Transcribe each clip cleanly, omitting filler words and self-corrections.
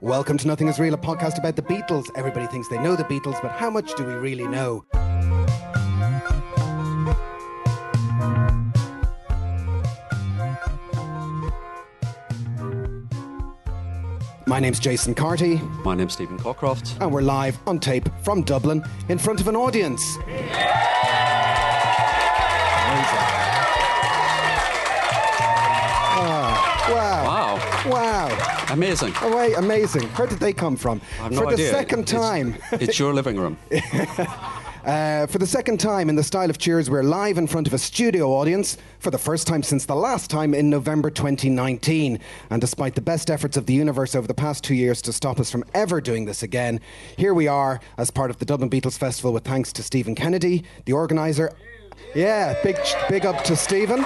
Welcome to Nothing Is Real, a podcast about the Beatles. Everybody thinks they know the Beatles, but how much do we really know? My name's Jason Carty. My name's Stephen Cockcroft. And we're live on tape from Dublin in front of an audience. Wow. Amazing. Oh, wait, amazing. Where did they come from? I have no idea. For the second time. It's your living room. For the second time in the style of Cheers, we're live in front of a studio audience for the first time since the last time in November 2019. And despite the best efforts of the universe over the past 2 years to stop us from ever doing this again, here we are as part of the Dublin Beatles Festival with thanks to Stephen Kennedy, the organiser. Yeah, big up to Stephen.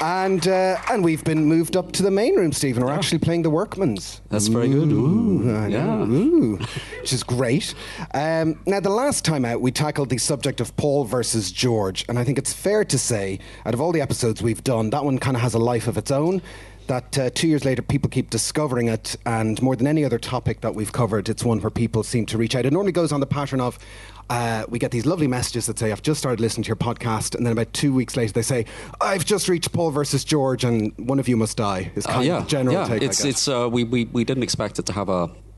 And we've been moved up to the main room, Stephen. We're actually playing the Workman's. That's very good. Which is great. Now, the last time out, we tackled the subject of Paul versus George. And I think it's fair to say, out of all the episodes we've done, that one kind of has a life of its own. That 2 years later, people keep discovering it. And more than any other topic that we've covered, it's one where people seem to reach out. It normally goes on the pattern of, we get these lovely messages that say, I've just started listening to your podcast, and then about 2 weeks later they say, I've just reached Paul versus George and one of you must die, is kind of the general take, I guess. We didn't expect it to have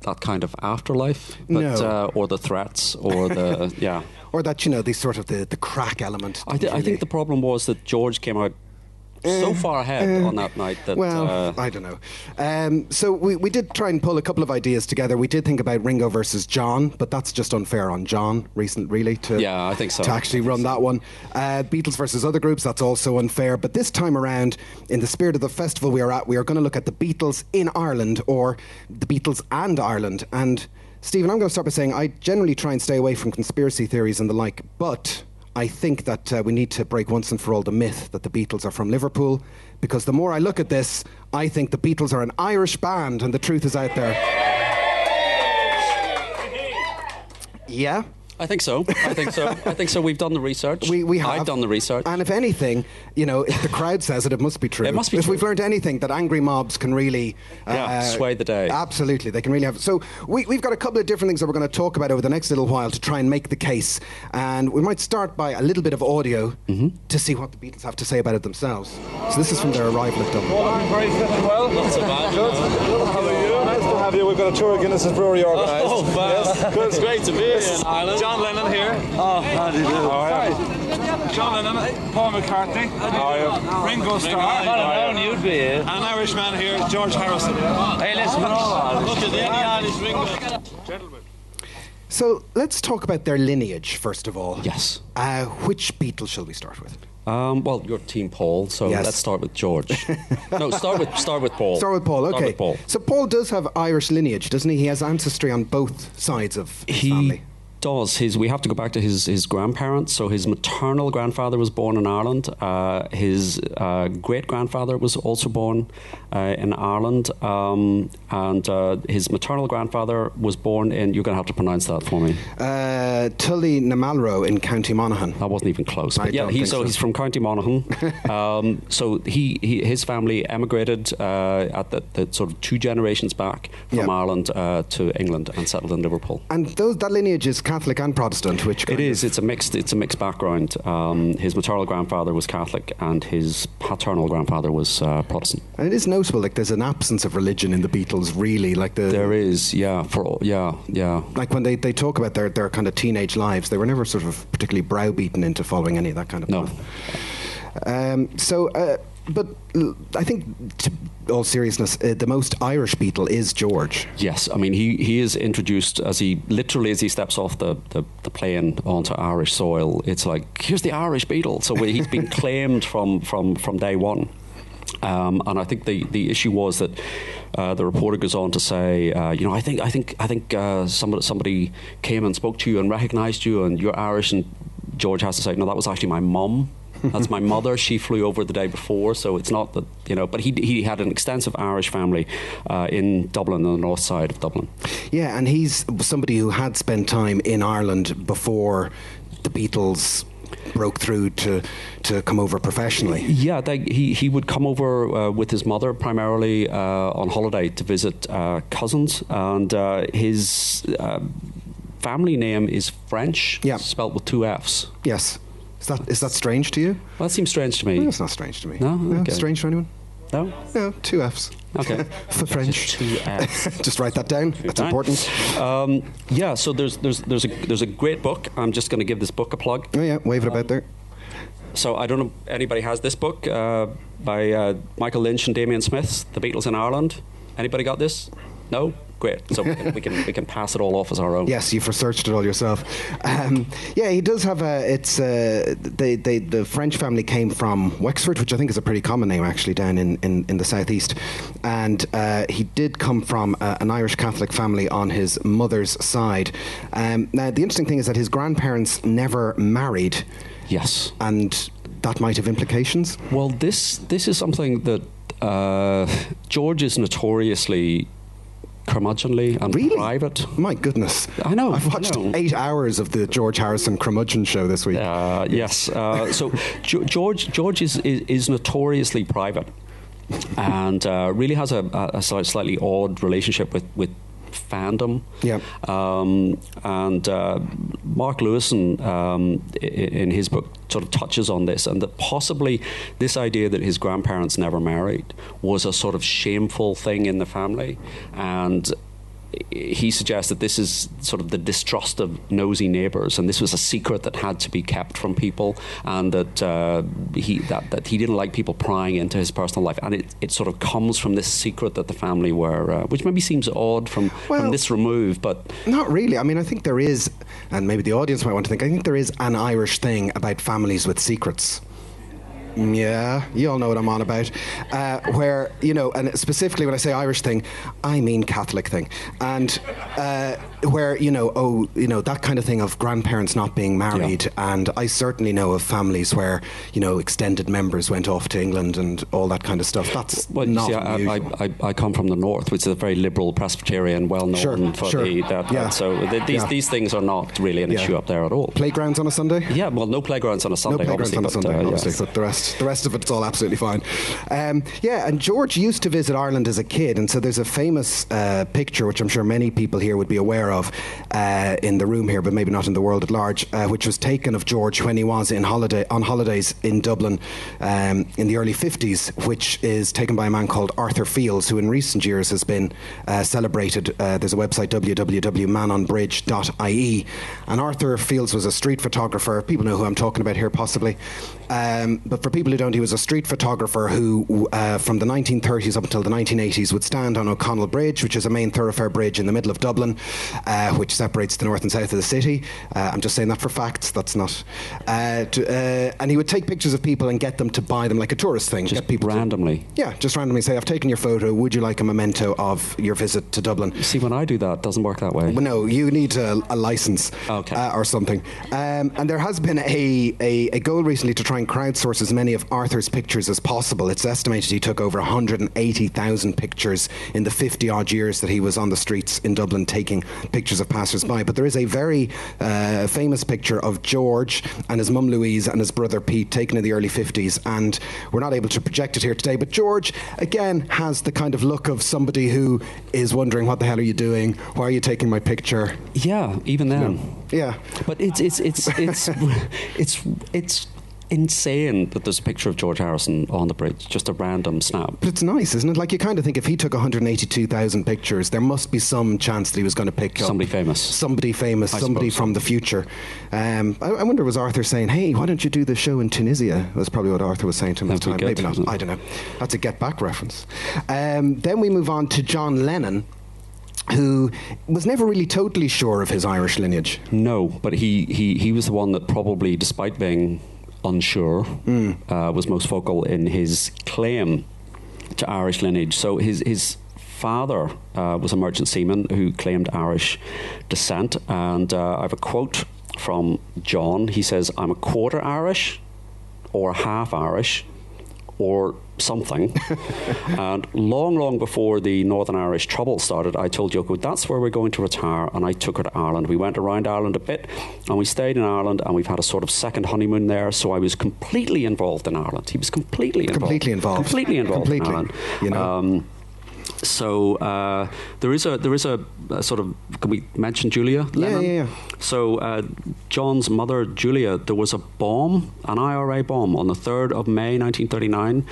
that kind of afterlife, but, no. Or the threats, or the, or that, these sort of the crack element. I think the problem was that George came out so far ahead on that night that... Well, I don't know. So we did try and pull a couple of ideas together. We did think about Ringo versus John, but that's just unfair on John, really, I think so. To actually run that one. Beatles versus other groups, that's also unfair. But this time around, in the spirit of the festival we are at, we are going to look at the Beatles in Ireland, or the Beatles and Ireland. And, Stephen, I'm going to start by saying I generally try and stay away from conspiracy theories and the like, but I think that we need to break once and for all the myth that the Beatles are from Liverpool, because the more I look at this, I think the Beatles are an Irish band, and the truth is out there. Yeah? I think so. We've done the research. We have. I've done the research. And if anything, if the crowd says it, it must be true. It must be if true. We've learned anything, that angry mobs can really... sway the day. Absolutely, they can really have... So we've got a couple of different things that we're going to talk about over the next little while to try and make the case. And we might start by a little bit of audio to see what the Beatles have to say about it themselves. So this is from their arrival at Dublin. I'm very fit and well. Not so bad. Good. How are you? Nice to have you. We've got a tour of Guinness's Brewery organised. Oh, man. Yes. Good. It's great to be in Ireland. John Lennon here. Oh, how do you do? How are you? John Lennon, Paul McCartney. How are you? Ringo Starr. I've known you'd be here. An Irishman here, George Harrison. Hey, listen, Look at the Irish Ringo. Gentlemen. So let's talk about their lineage, first of all. Yes. Which Beatles shall we start with? Well, you're Team Paul, so yes. Let's start with George. No, start with Paul. Start with Paul, okay. Start with Paul. So Paul does have Irish lineage, doesn't he? He has ancestry on both sides of his family. Does. We have to go back to his grandparents. So his maternal grandfather was born in Ireland. His great-grandfather was also born in Ireland. And his maternal grandfather was born in... You're going to have to pronounce that for me. Tully Namalro in County Monaghan. That wasn't even close. But he's from County Monaghan. So his family emigrated at the sort of 2 generations back from Ireland to England and settled in Liverpool. And that lineage is Catholic and Protestant, which it is. It's a mixed background. His maternal grandfather was Catholic, and his paternal grandfather was Protestant. And it is notable, like there's an absence of religion in the Beatles, really. There is, yeah. Like when they talk about their kind of teenage lives, they were never sort of particularly browbeaten into following any of that kind of path. But I think, to all seriousness, the most Irish Beatle is George. Yes, I mean he is introduced as he steps off the plane onto Irish soil. It's like, here's the Irish Beatle. So he's been claimed from day one. And I think the issue was that the reporter goes on to say, I think somebody came and spoke to you and recognised you, and you're Irish. And George has to say, no, that was actually my mum. That's my mother. She flew over the day before, so it's not that, but he had an extensive Irish family in Dublin, on the north side of Dublin. Yeah, and he's somebody who had spent time in Ireland before the Beatles broke through to come over professionally. Yeah, he would come over with his mother primarily on holiday to visit cousins, and his family name is French, spelt with 2 F's. Yes. Is that strange to you? Well, that seems strange to me. No, it's not strange to me. No? Okay. Strange to anyone? No? No, 2 F's. Okay. For French. Just 2 F's. Just write that down. That's important. So there's a great book. I'm just going to give this book a plug. Oh yeah, wave it about there. So I don't know if anybody has this book by Michael Lynch and Damien Smith, The Beatles in Ireland. Anybody got this? No? Great. So we can pass it all off as our own. Yes, you've researched it all yourself. He does have the French family came from Wexford, which I think is a pretty common name actually down in the southeast. And he did come from an Irish Catholic family on his mother's side. Now, the interesting thing is that his grandparents never married. Yes. And that might have implications? Well, this is something that George is notoriously curmudgeonly and private. My goodness. I know. I've watched 8 hours of the George Harrison curmudgeon show this week. Yes. So George is notoriously private and really has a slightly odd relationship with fandom. Yeah. And Mark Lewison, in his book, sort of touches on this, and that possibly this idea that his grandparents never married was a sort of shameful thing in the family, and he suggests that this is sort of the distrust of nosy neighbours, and this was a secret that had to be kept from people, and that he didn't like people prying into his personal life, and it sort of comes from this secret that the family were, which maybe seems odd from this remove, but not really. I mean, I think there is, and maybe the audience might want to think, I think there is an Irish thing about families with secrets. Yeah, you all know what I'm on about. Where, and specifically when I say Irish thing, I mean Catholic thing. And where, that kind of thing of grandparents not being married. Yeah. And I certainly know of families where, extended members went off to England and all that kind of stuff. That's not unusual. I come from the north, which is a very liberal Presbyterian, well known for that. So these things are not really an issue up there at all. Playgrounds on a Sunday? Yeah, well, no playgrounds on a Sunday, obviously, but the rest of it's all absolutely fine. And George used to visit Ireland as a kid, and so there's a famous picture, which I'm sure many people here would be aware of in the room here, but maybe not in the world at large, which was taken of George when he was on holidays in Dublin in the early 50s, which is taken by a man called Arthur Fields, who in recent years has been celebrated. There's a website, www.manonbridge.ie, and Arthur Fields was a street photographer. People know who I'm talking about here, possibly. But for people who don't, he was a street photographer who, from the 1930s up until the 1980s, would stand on O'Connell Bridge, which is a main thoroughfare bridge in the middle of Dublin, which separates the north and south of the city. I'm just saying that for facts. That's not. And he would take pictures of people and get them to buy them like a tourist thing. Just get people randomly? Just randomly say, I've taken your photo. Would you like a memento of your visit to Dublin? See, when I do that, it doesn't work that way. Well, no, you need a license or something. And there has been a goal recently to try and crowdsource as many of Arthur's pictures as possible. It's estimated he took over 180,000 pictures in the 50-odd years that he was on the streets in Dublin taking pictures of passers-by. But there is a very famous picture of George and his mum Louise and his brother Pete taken in the early 50s, and we're not able to project it here today, but George, again, has the kind of look of somebody who is wondering, what the hell are you doing? Why are you taking my picture? Yeah, even then. Yeah. But it's insane that there's a picture of George Harrison on the bridge, just a random snap. But it's nice, isn't it? Like, you kind of think if he took 182,000 pictures, there must be some chance that he was going to pick up somebody famous, somebody from the future. I wonder, was Arthur saying, hey, why don't you do the show in Tunisia? That's probably what Arthur was saying to him at the time. Maybe not. I don't know. That's a Get Back reference. Then we move on to John Lennon, who was never really totally sure of his Irish lineage. No, but he was the one that probably, despite being unsure, was most vocal in his claim to Irish lineage. So his father was a merchant seaman who claimed Irish descent, and I have a quote from John. He says, "I'm a quarter Irish, or half Irish, or something. And long before the Northern Irish trouble started, I told Yoko, that's where we're going to retire, and I took her to Ireland. We went around Ireland a bit, and we stayed in Ireland, and we've had a sort of second honeymoon there, so I was completely involved in Ireland. He was completely involved. Completely involved in Ireland. You know. So there is a sort of, can we mention Julia Lennon? Yeah. So John's mother, Julia, there was a bomb, an IRA bomb, on the 3rd of May 1939,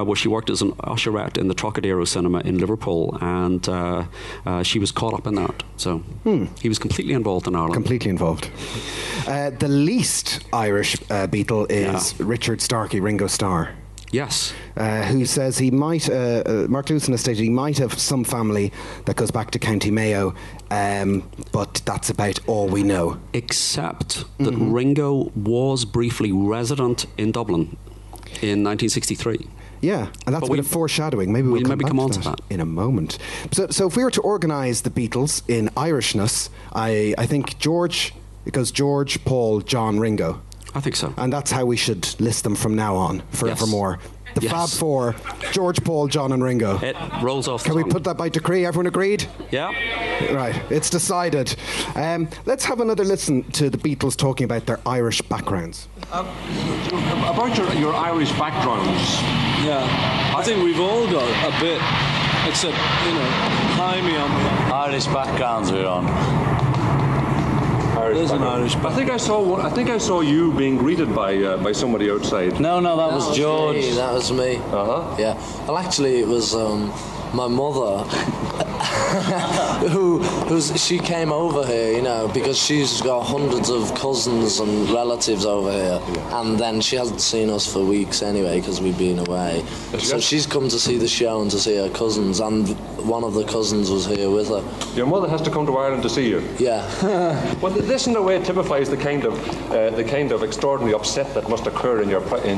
where she worked as an usherette in the Trocadero Cinema in Liverpool, and she was caught up in that. So he was completely involved in Ireland. Completely involved. The least Irish Beatle is Richard Starkey, Ringo Starr. Yes. Who says he might, Mark Lewison has stated he might have some family that goes back to County Mayo, but that's about all we know. Except that Ringo was briefly resident in Dublin in 1963. Yeah, and that's a bit of foreshadowing. Maybe we'll come on to that in a moment. So if we were to organise the Beatles in Irishness, I think it goes George, Paul, John, Ringo. I think so. And that's how we should list them from now on, forevermore. Yes. The Fab Four, George, Paul, John and Ringo. It rolls off the tongue. Can we put that by decree? Everyone agreed? Yeah. Right, it's decided. Let's have another listen to the Beatles talking about their Irish backgrounds. About your Irish backgrounds. Yeah, I think we've all got a bit, except, Jaime on the Irish backgrounds we're on. There's an Irish background. I think I saw you being greeted by somebody outside. No, that was George. Me, that was me. Yeah. Well, actually, it was my mother she came over here, because she's got hundreds of cousins and relatives over here, and then she hasn't seen us for weeks anyway because we've been away. So she's come to see the show and to see her cousins, and one of the cousins was here with her. Your mother has to come to Ireland to see you. Yeah. Well, this in a way typifies the kind of extraordinary upset that must occur in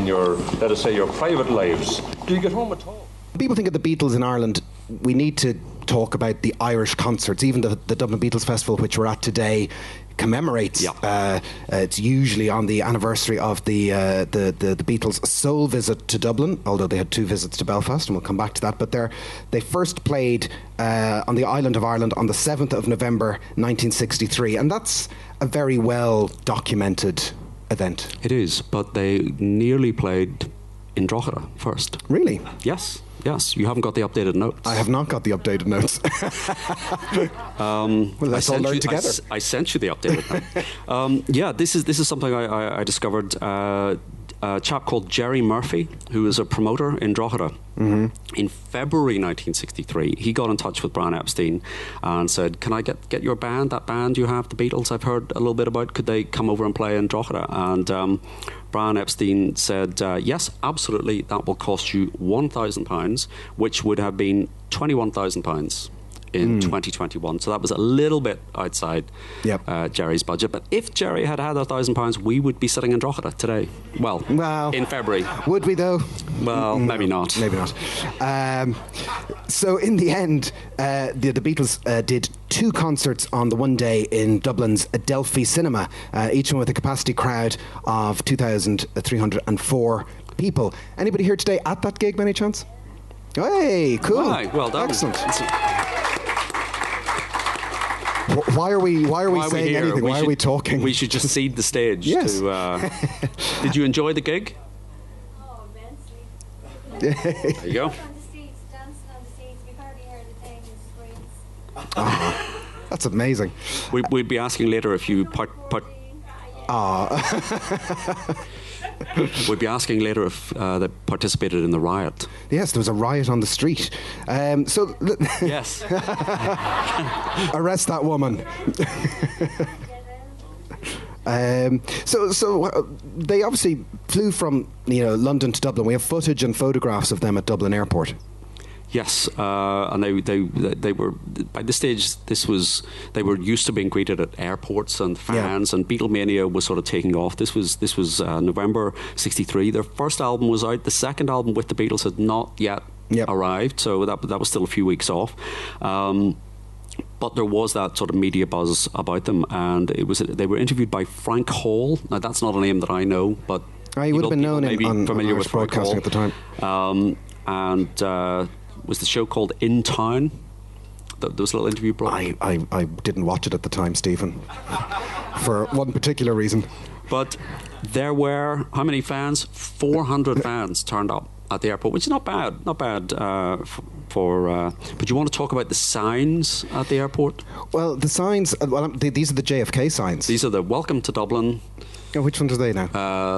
your let us say your private lives. Do you get home at all? People think of the Beatles in Ireland. We need to talk about the Irish concerts. Even the Dublin Beatles Festival, which we're at today, commemorates. It's usually on the anniversary of the Beatles' sole visit to Dublin, although they had 2 visits to Belfast, and we'll come back to that. But they first played on the island of Ireland on the 7th of November 1963, and that's a very well documented event. It is, but they nearly played in Drogheda first. Really? Yes. You haven't got the updated notes. I have not got the updated notes. Well, let's all learn together. I sent you the updated note. This is something I discovered. A chap called Jerry Murphy, who is a promoter in Drogheda. In February 1963, he got in touch with Brian Epstein and said, can I get your band, that band you have, the Beatles, I've heard a little bit about, could they come over and play in Drogheda? And Brian Epstein said, yes, absolutely, that will cost you £1,000, which would have been £21,000 in 2021. So that was a little bit outside Jerry's budget. But if Jerry had had £1,000, we would be sitting in Drogheda today. Well, in February. Would we, though? Well, maybe not. Maybe not. So in the end, the Beatles did 2 concerts on the one day in Dublin's Adelphi Cinema, each one with a capacity crowd of 2,304 people. Anybody here today at that gig, by any chance? Hey, cool. Right, well done. Excellent. Why are we saying anything? Why are we talking? We should just cede the stage. Yes. Did you enjoy the gig? Oh, immensely. There you go. On the streets, dancing on the streets, we hardly heard a thing in screams. That's amazing. We'd be asking later if you We'd be asking later if they participated in the riot. Yes, there was a riot on the street. Yes. Arrest that woman. So they obviously flew from London to Dublin. We have footage and photographs of them at Dublin Airport. Yes, and they were by this stage. They were used to being greeted at airports and fans, and Beatlemania was sort of taking off. This was November '63. Their first album was out. The second album with the Beatles had not yet arrived, so that was still a few weeks off. But there was that sort of media buzz about them, and they were interviewed by Frank Hall. Now that's not a name that I know, but He would have been known maybe on familiar Irish with broadcasting at the time. And was the show called In Town? There was a little interview brought. I didn't watch it at the time, Stephen, for one particular reason. But there were, how many fans? 400 fans turned up at the airport, which is not bad. Not bad but you want to talk about the signs at the airport? Well, the signs, these are the JFK signs. These are the Welcome to Dublin. Oh, which ones are they now?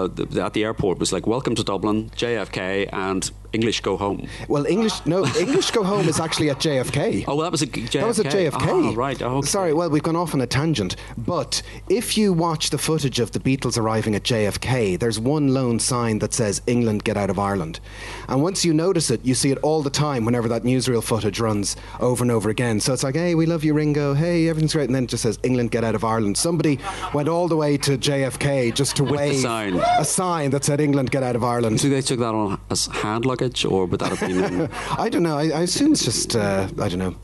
At the airport was like Welcome to Dublin, JFK, and English Go Home. Well, English Go Home is actually at JFK. Oh, well, that was at JFK. That was at JFK. Oh, right. Oh, okay. Sorry, well, we've gone off on a tangent. But if you watch the footage of the Beatles arriving at JFK, there's one lone sign that says, England, get out of Ireland. And once you notice it, you see it all the time whenever that newsreel footage runs over and over again. So it's like, hey, we love you, Ringo. Hey, everything's great. And then it just says, England, get out of Ireland. Somebody went all the way to JFK just to wave a sign that said, England, get out of Ireland. So they took that on as hand luggage, or would that have been... I don't know. I assume it's just, I don't know.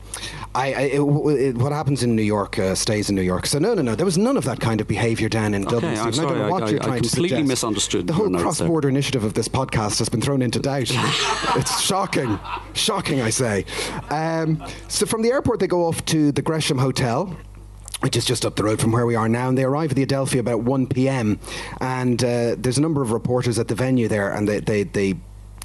What happens in New York stays in New York. So no. There was none of that kind of behaviour down in Dublin. I'm Stephen. sorry, I don't know what you're trying to completely suggest. misunderstood. The whole cross-border initiative of this podcast has been thrown into doubt. It's shocking. Shocking, I say. So from the airport, they go off to the Gresham Hotel, which is just up the road from where we are now, and they arrive at the Adelphi about 1 p.m. And there's a number of reporters at the venue there, and they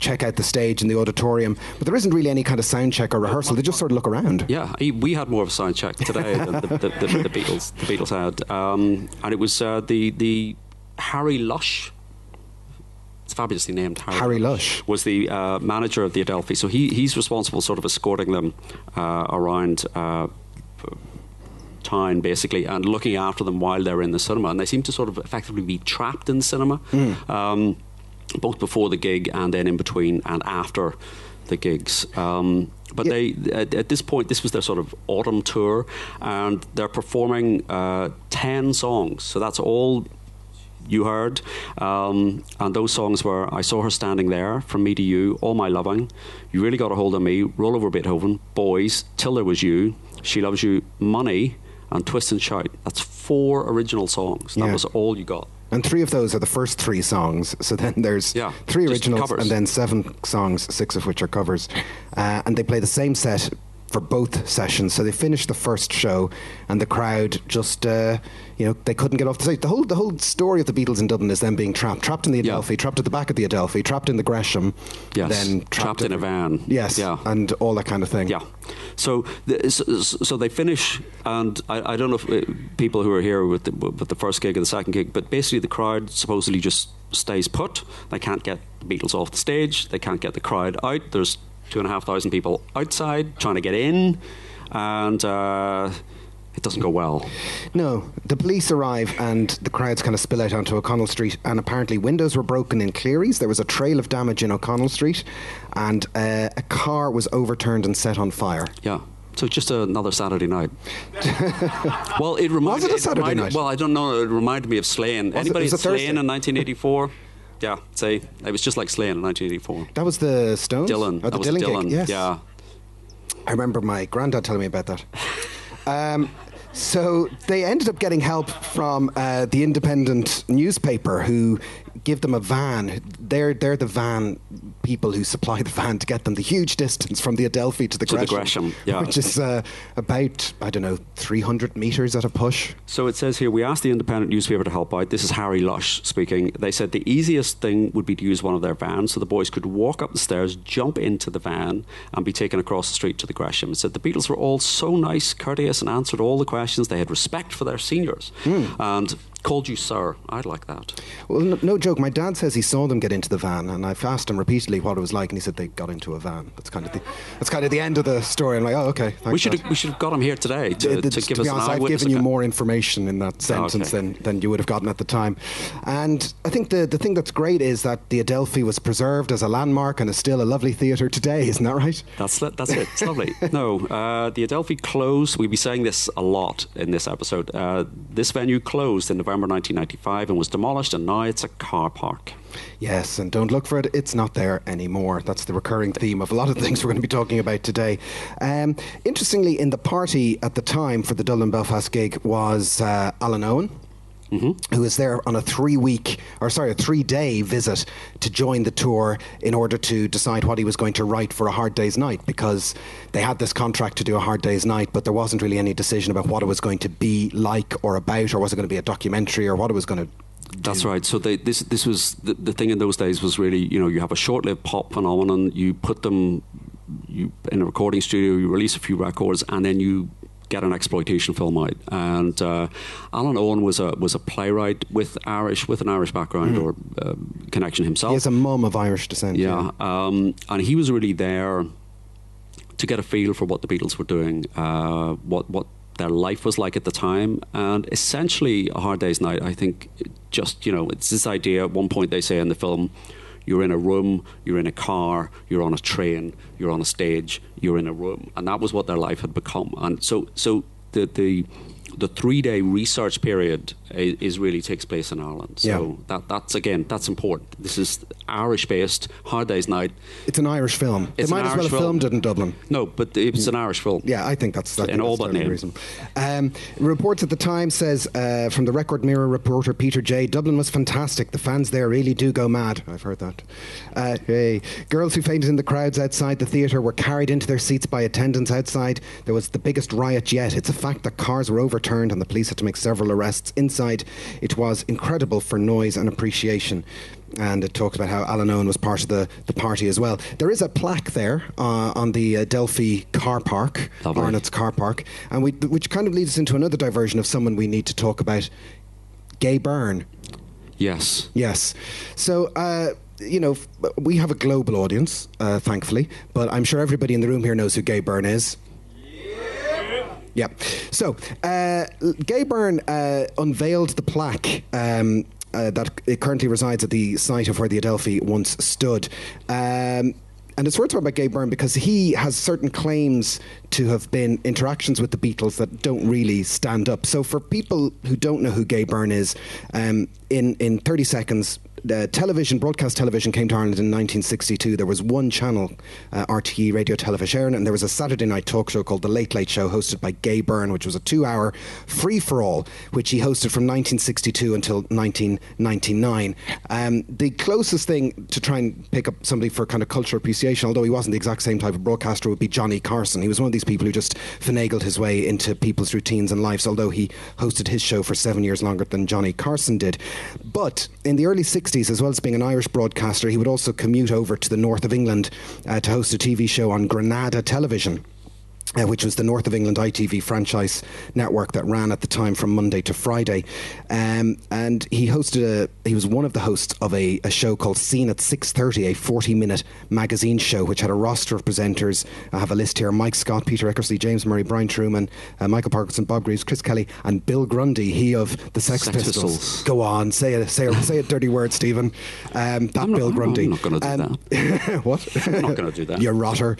check out the stage and the auditorium, but there isn't really any kind of sound check or rehearsal. They just sort of look around. Yeah, we had more of a sound check today than the Beatles had, and it was the Harry Lush. It's fabulously named. Harry Lush was the manager of the Adelphi, so he's responsible, sort of escorting them around town, basically, and looking after them while they're in the cinema. And they seem to sort of effectively be trapped in the cinema. Both before the gig and then in between and after the gigs. But they, at this point, this was their sort of autumn tour, and they're performing 10 songs. So that's all you heard. And those songs were I Saw Her Standing There, From Me to You, All My Loving, You Really Got a Hold of Me, Roll Over Beethoven, Boys, Till There Was You, She Loves You, Money, and Twist and Shout. That's 4 original songs. That was all you got. And 3 of those are the first 3 songs. So then there's 3 originals and then 7 songs, 6 of which are covers. And they play the same set for both sessions. So they finished the first show, and the crowd just, they couldn't get off the stage. The whole story of the Beatles in Dublin is them being trapped in the Adelphi, trapped at the back of the Adelphi, trapped in the Gresham, then trapped in a van. Yes, and all that kind of thing. Yeah. So they finish, and I don't know if people who are here with the first gig or the second gig, but basically the crowd supposedly just stays put. They can't get the Beatles off the stage. They can't get the crowd out. There's 2,500 people outside trying to get in, and it doesn't go well. No, the police arrive and the crowds kind of spill out onto O'Connell Street, and apparently windows were broken in Cleary's. There was a trail of damage in O'Connell Street, and a car was overturned and set on fire. Yeah. So just another Saturday night. Well, it reminded... Was it a Saturday night? Well, I don't know. It reminded me of Slane. Anybody at Slane in 1984? Yeah, say it was just like Slane in 1984. That was the Stones? Dylan. Oh, that was Dylan Dylan. gig, yes. Yeah. I remember my granddad telling me about that. So they ended up getting help from the Independent newspaper, who give them a van. They're the van people who supply the van to get them the huge distance from the Adelphi to the Gresham, yeah. which is about, 300 metres at a push. So it says here, we asked the Independent newspaper to help out. This is Harry Lush speaking. They said the easiest thing would be to use one of their vans so the boys could walk up the stairs, jump into the van, and be taken across the street to the Gresham. It said the Beatles were all so nice, courteous, and answered all the questions. They had respect for their seniors. And called you sir. I'd like that. Well, no joke. My dad says he saw them get into the van, and I've asked him repeatedly what it was like, and he said they got into a van. That's kind of the end of the story. I'm like, oh, okay. We should have got him here today to give us an eyewitness. I've given you more information in that sentence than you would have gotten at the time. And I think the thing that's great is that the Adelphi was preserved as a landmark and is still a lovely theatre today. Isn't that right? That's it. It's lovely. No, the Adelphi closed. We'll be saying this a lot in this episode. This venue closed in November 1995 and was demolished, and now it's a car park. Yes, and don't look for it, it's not there anymore. That's the recurring theme of a lot of things we're going to be talking about today. Interestingly, in the party at the time for the Dublin Belfast gig was Alan Owen. who was there on a 3-day visit to join the tour in order to decide what he was going to write for A Hard Day's Night, because they had this contract to do A Hard Day's Night, but there wasn't really any decision about what it was going to be like or about, or was it going to be a documentary, or what it was going to do. That's right. So this was the thing in those days was really, you have a short-lived pop phenomenon, you put them in a recording studio, you release a few records, and then you get an exploitation film out. And Alan Owen was a playwright with an Irish background or connection himself. He has a mum of Irish descent. Yeah. And he was really there to get a feel for what the Beatles were doing, what their life was like at the time. And essentially, A Hard Day's Night, I think, just, it's this idea. At one point they say in the film, you're in a room, you're in a car, you're on a train, you're on a stage, you're in a room. And that was what their life had become. And so the 3-day research period really takes place in Ireland. So that's important. This is Irish-based, Hard Day's Night. It's an Irish film. They might as well have filmed it in Dublin. No, but it's an Irish film. Yeah, I think that's in all but name. Reason. Reports at the time says from the Record Mirror reporter Peter J. Dublin was fantastic. The fans there really do go mad. I've heard that. Hey. Girls who fainted in the crowds outside the theatre were carried into their seats by attendants outside. There was the biggest riot yet. It's a fact that cars were overturned and the police had to make several arrests inside. It was incredible for noise and appreciation. And it talks about how Alan Owen was part of the party as well. There is a plaque there on the Adelphi car park, Arnott's car park, and which kind of leads us into another diversion of someone we need to talk about, Gay Byrne. Yes. So, we have a global audience, thankfully, but I'm sure everybody in the room here knows who Gay Byrne is. Yeah. So, Gay Byrne unveiled the plaque that it currently resides at the site of where the Adelphi once stood. And it's worth talking about Gay Byrne because he has certain claims to have been interactions with the Beatles that don't really stand up. So for people who don't know who Gay Byrne is, in 30 seconds, broadcast television came to Ireland in 1962. There was one channel, RTE, Radio Television, and there was a Saturday night talk show called The Late Late Show, hosted by Gay Byrne, which was a 2-hour free-for-all, which he hosted from 1962 until 1999. The closest thing to try and pick up somebody for kind of cultural appreciation, although he wasn't the exact same type of broadcaster, would be Johnny Carson. He was one of these people who just finagled his way into people's routines and lives, although he hosted his show for 7 years longer than Johnny Carson did. But in the early 60s, as well as being an Irish broadcaster, he would also commute over to the north of England to host a TV show on Granada Television, which was the North of England ITV franchise network that ran at the time from Monday to Friday. And he was one of the hosts of a show called Scene at 6:30, a 40-minute magazine show, which had a roster of presenters. I have a list here: Mike Scott, Peter Eckersley, James Murray, Brian Truman, Michael Parkinson, Bob Greaves, Chris Kelly, and Bill Grundy, he of the Sex Pistols. Go on, say a dirty word, Stephen. Bill Grundy. I'm not going to do that. What? I'm not going to do that. You rotter.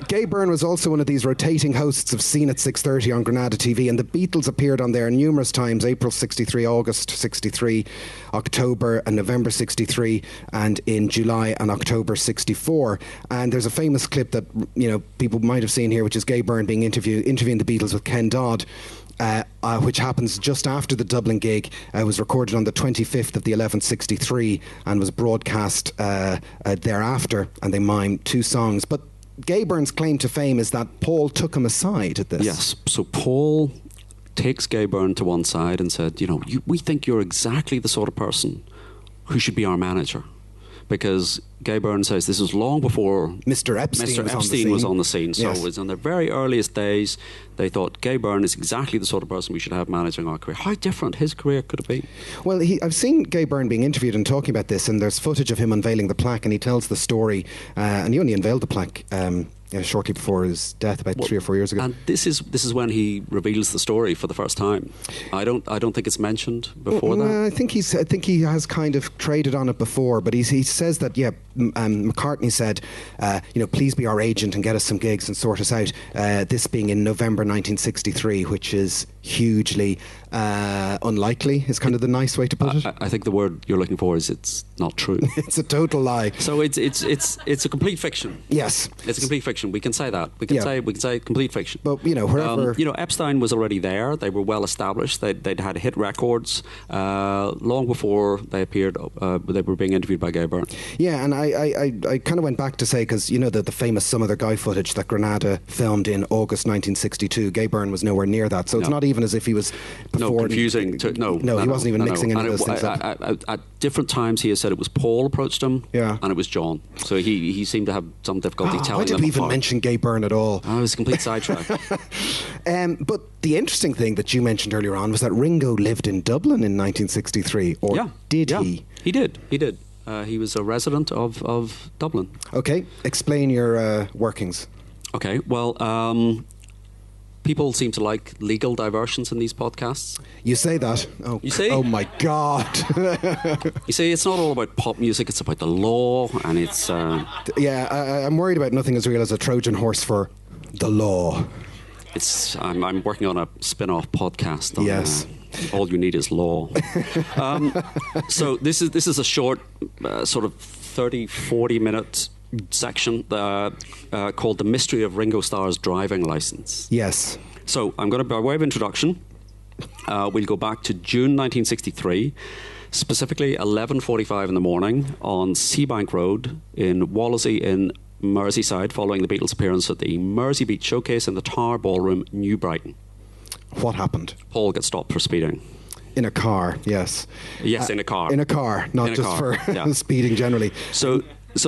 Gay Byrne was also one of these rotating hosts of Scene at 6:30 on Granada TV, and the Beatles appeared on there numerous times: April 63, August 63, October and November 63, and in July and October 64. And there's a famous clip that people might have seen here, which is Gay Byrne being interviewing the Beatles with Ken Dodd. Which happens just after the Dublin gig. Was recorded on the 25th of the 11th, 63, and was broadcast thereafter, and they mimed 2 songs. But Gay Byrne's claim to fame is that Paul took him aside at this. Yes, so Paul takes Gay Byrne to one side and said, we think you're exactly the sort of person who should be our manager. Because Gay Byrne says this was long before Mr. Epstein was on the scene. So yes. it was in their very earliest days. They thought Gay Byrne is exactly the sort of person we should have managing our career. How different his career could have been. Well, I've seen Gay Byrne being interviewed and talking about this, and there's footage of him unveiling the plaque, and he tells the story, and he only unveiled the plaque shortly before his death, about 3 or 4 years ago. And this is when he reveals the story for the first time. I don't think it's mentioned before that. I think he has kind of traded on it before, but he says that McCartney said, please be our agent and get us some gigs and sort us out. This being in November 1963, which is hugely unlikely, is kind of the nice way to put it. I think the word you're looking for is it's not true. It's a total lie. So it's a complete fiction. Yes, it's a complete fiction. fiction. We can say that. We can say complete fiction. But wherever Epstein was already there. They were well established. They'd had hit records long before they appeared. They were being interviewed by Gay Byrne. Yeah, and I kind of went back to say, because the famous Some Other Guy footage that Granada filmed in August 1962. Gay Byrne was nowhere near that, so it's not even as if he was before. Confusing. He wasn't even mixing any of those things up. At different times, he has said it was Paul approached him, and it was John. So he seemed to have some difficulty telling them. Why did we even mention Gay Byrne at all? Oh, it was a complete sidetrack. But the interesting thing that you mentioned earlier on was that Ringo lived in Dublin in 1963, or did he? He did. He was a resident of Dublin. Okay, explain your workings. Okay, well, people seem to like legal diversions in these podcasts. You say that. Oh, you see? Oh my God! You see, it's not all about pop music; it's about the law, and it's. I'm worried about nothing as real as a Trojan horse for the law. I'm working on a spin-off podcast. On, yes. All you need is law. So this is a short, sort of 30-40 minute section called "The Mystery of Ringo Starr's Driving License." Yes. So I'm going to, by way of introduction, we'll go back to June 1963, specifically 11:45 in the morning on Seabank Road in Wallasey in Merseyside, following the Beatles' appearance at the Mersey Beat Showcase in the Tower Ballroom, New Brighton. What happened? Paul gets stopped for speeding. In a car, yes. Yes, in a car. In a car, not just for speeding generally. So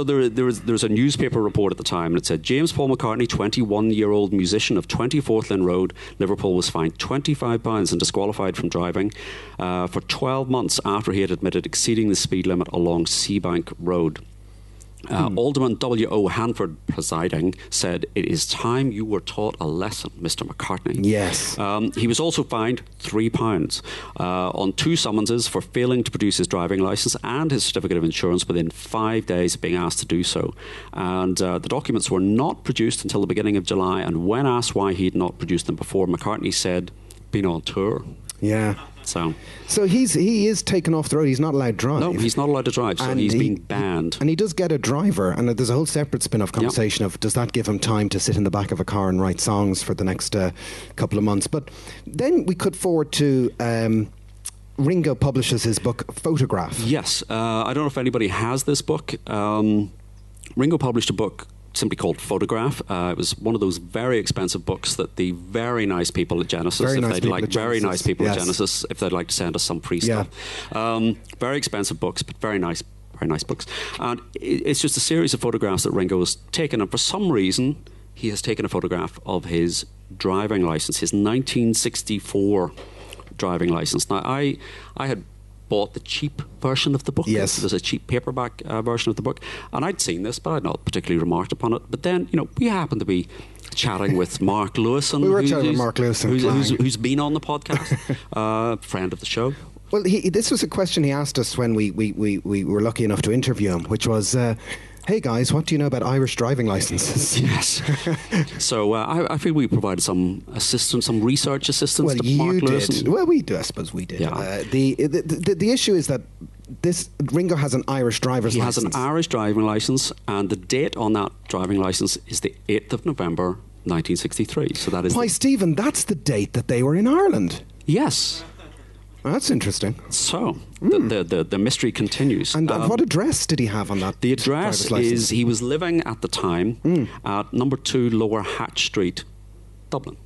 there was a newspaper report at the time, and it said, James Paul McCartney, 21-year-old musician of 20 Forthland Road, Liverpool, was fined £25 and disqualified from driving for 12 months after he had admitted exceeding the speed limit along Seabank Road. Alderman W.O. Hanford, presiding, said, "It is time you were taught a lesson, Mr. McCartney." Yes. He was also fined £3 on 2 summonses for failing to produce his driving licence and his certificate of insurance within 5 days of being asked to do so. And the documents were not produced until the beginning of July, and when asked why he had not produced them before, McCartney said, "Been on tour." Yeah. So he is taken off the road. He's not allowed to drive. No, he's not allowed to drive, so he's being banned. And he does get a driver, and there's a whole separate spin-off conversation of, does that give him time to sit in the back of a car and write songs for the next couple of months? But then we cut forward to Ringo publishes his book, Photograph. Yes. I don't know if anybody has this book. Ringo published a book simply called Photograph. It was one of those very expensive books that the very nice people at Genesis, if they'd like to send us some free stuff. Very expensive books, but very nice books. And it's just a series of photographs that Ringo has taken, and for some reason he has taken a photograph of his driving license, his 1964 driving license. Now, I had bought the cheap version of the book. Yes. There's a cheap paperback version of the book, and I'd seen this, but I'd not particularly remarked upon it. But then, we happened to be chatting with Mark Lewison. We were chatting with Mark Lewison, who's been on the podcast, friend of the show. Well, this was a question he asked us when we were lucky enough to interview him, which was, hey guys, what do you know about Irish driving licenses? Yes. So I feel we provided some assistance, some research assistance to Mark Lewison. Well, we do. I suppose we did. Yeah. The issue is that Ringo has an Irish driver's license. He has an Irish driving license, and the date on that driving license is the 8th of November, 1963. So that is. Why, Stephen? That's the date that they were in Ireland. Yes. That's interesting. So, the mystery continues. And what address did he have on that? The address is, he was living at the time at number 2 Lower Hatch Street, Dublin.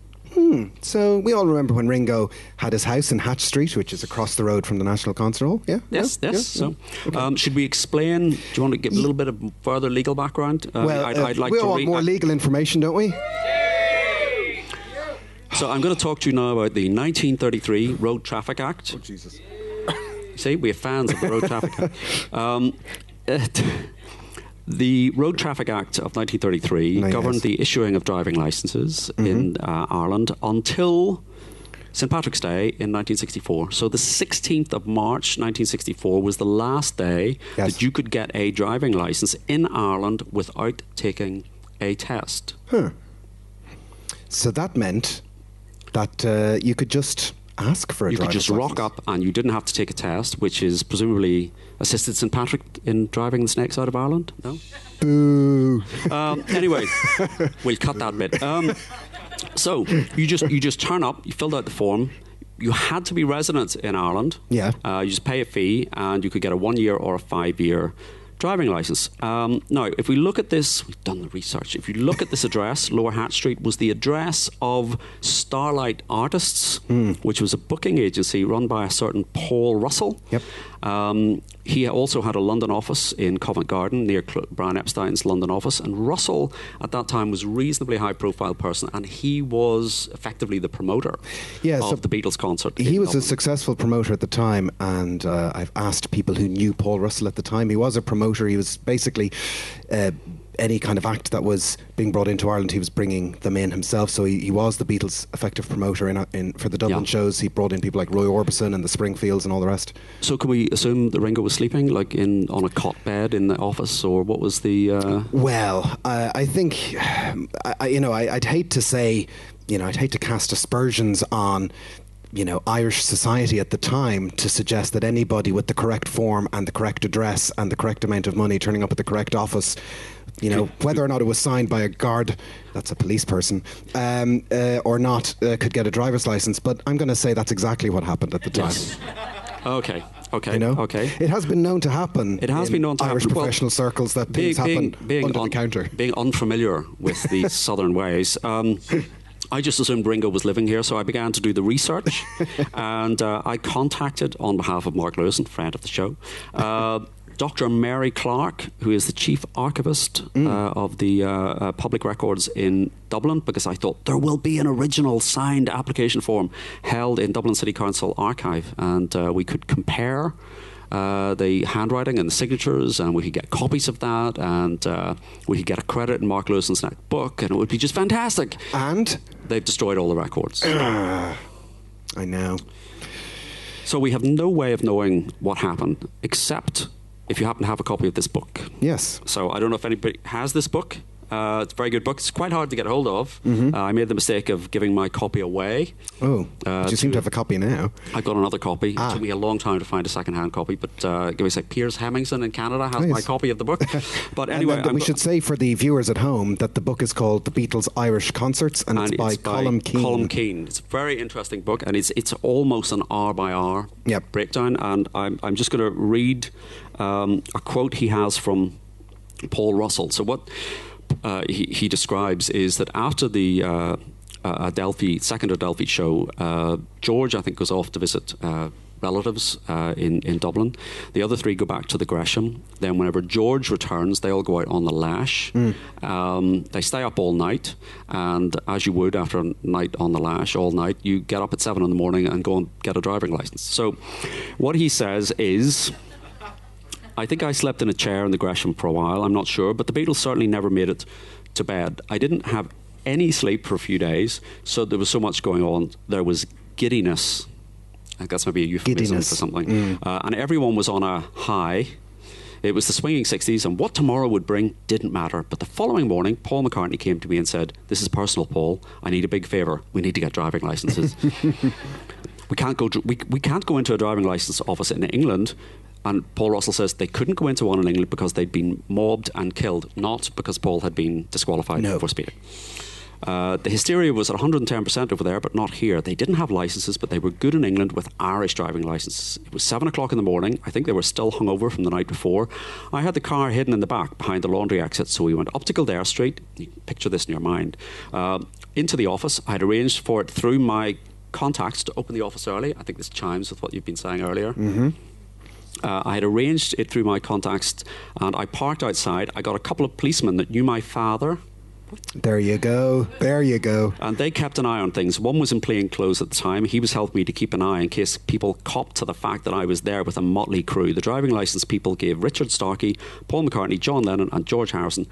So we all remember when Ringo had his house in Hatch Street, which is across the road from the National Concert Hall. Yeah. Yes. Yeah? So, okay. Should we explain? Do you want to give a little bit of further legal background? I'd like we all want more legal information, don't we? So I'm going to talk to you now about the 1933 Road Traffic Act. Oh, Jesus. See, we have fans of the Road Traffic Act. The Road Traffic Act of 1933 governed the issuing of driving licences in Ireland until St. Patrick's Day in 1964. So the 16th of March 1964 was the last day that you could get a driving licence in Ireland without taking a test. So that meant that you could just ask for a You could driver's just rock license? up and you didn't have to take a test, which is presumably assisted St. Patrick in driving the snakes out of Ireland? No? Boo. Anyway, we'll cut that bit. So you just turn up, you filled out the form. You had to be resident in Ireland. Yeah. You just pay a fee and you could get a 1-year or a 5-year driving license. Now, if we look at this, we've done the research. If you look at this address, Lower Hat Street was the address of Starlight Artists, which was a booking agency run by a certain Paul Russell. Yep. He also had a London office in Covent Garden near Brian Epstein's London office. And Russell, at that time, was a reasonably high-profile person, and he was effectively the promoter of the Beatles concert. He was a successful promoter at the time, and I've asked people who knew Paul Russell at the time. He was a promoter. He was basically any kind of act that was being brought into Ireland, he was bringing them in himself. So he was the Beatles' effective promoter for the Dublin shows. He brought in people like Roy Orbison and the Springfields and all the rest. So can we assume that Ringo was sleeping, like on a cot bed in the office, or what was the? Well, I think, I'd hate to say, I'd hate to cast aspersions on Irish society at the time to suggest that anybody with the correct form and the correct address and the correct amount of money turning up at the correct office, whether or not it was signed by a guard, that's a police person, or not, could get a driver's license. But I'm going to say that's exactly what happened at the time. Yes. Okay. Okay. It has been known to happen. It has been known to Irish happen. professional circles that things happen under the counter. Being unfamiliar with these southern ways. I just assumed Ringo was living here, so I began to do the research, and I contacted, on behalf of Mark Lewison, friend of the show, Dr. Mary Clark, who is the chief archivist of the public records in Dublin, because I thought there will be an original signed application form held in Dublin City Council archive, and we could compare the handwriting and the signatures, and we could get copies of that, and we could get a credit in Mark Lewison's next book, and it would be just fantastic. And they've destroyed all the records. I know. So we have no way of knowing what happened, except if you happen to have a copy of this book. Yes. So I don't know if anybody has this book. It's a very good book. It's quite hard to get hold of. Mm-hmm. I made the mistake of giving my copy away. Oh, but you seem to have a copy now. I've got another copy. It took me a long time to find a second-hand copy, but give me a sec. Piers Hemmingson in Canada has my copy of the book. But anyway, we should say for the viewers at home that the book is called The Beatles Irish Concerts, and it's by Colm Keane. Colm Keane. It's a very interesting book, and it's almost an hour-by-hour breakdown. And I'm just going to read a quote he has from Paul Russell. So what he describes is that after the second Adelphi show, George, I think, goes off to visit relatives in Dublin. The other three go back to the Gresham. Then whenever George returns, they all go out on the lash. They stay up all night, and as you would after a night on the lash all night, you get up at 7 in the morning and go and get a driving license. So what he says is, I think I slept in a chair in the Gresham for a while, I'm not sure, but the Beatles certainly never made it to bed. I didn't have any sleep for a few days, so there was so much going on. There was giddiness. I think that's maybe a euphemism for something. And everyone was on a high. It was the swinging 60s, and what tomorrow would bring didn't matter. But the following morning, Paul McCartney came to me and said, "This is personal, Paul. I need a big favour. We need to get driving licenses." We can't go into a driving licence office in England. And Paul Russell says they couldn't go into one in England because they'd been mobbed and killed, not because Paul had been disqualified for speeding. The hysteria was at 110% over there, but not here. They didn't have licences, but they were good in England with Irish driving licences. It was 7 o'clock in the morning. I think they were still hungover from the night before. I had the car hidden in the back behind the laundry exit, so we went up to Kildare Street. You can picture this in your mind. Into the office. I had arranged for it through my contacts to open the office early. I think this chimes with what you've been saying earlier. Mm-hmm. I had arranged it through my contacts, and I parked outside. I got a couple of policemen that knew my father. There you go. There you go. And they kept an eye on things. One was in plain clothes at the time. He was helping me to keep an eye in case people copped to the fact that I was there with a motley crew. The driving licence people gave Richard Starkey, Paul McCartney, John Lennon and George Harrison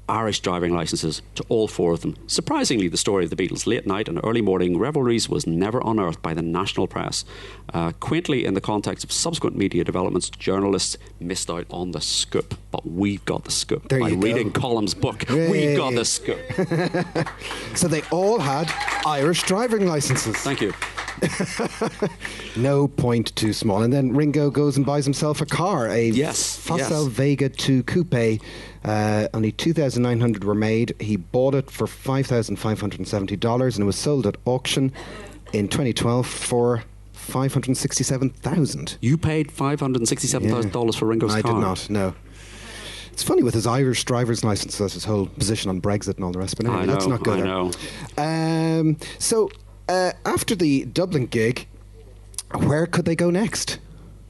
Irish driving licences to all 4 of them. Surprisingly, the story of the Beatles' late night and early morning revelries was never unearthed by the national press. Quaintly, in the context of subsequent media developments, journalists missed out on the scoop. But we've got the scoop. By reading Colm's book, we've got the scoop. So they all had Irish driving licences. Thank you. No point too small. And then Ringo goes and buys himself a car, a Fossil Vega 2 Coupe. Only 2,900 were made. He bought it for $5,570 and it was sold at auction in 2012 for $567,000. You paid $567,000 for Ringo's car? I did not, no. It's funny with his Irish driver's license, that's his whole position on Brexit and all the rest. But anyway, let's not go there. I know. So, after the Dublin gig, where could they go next?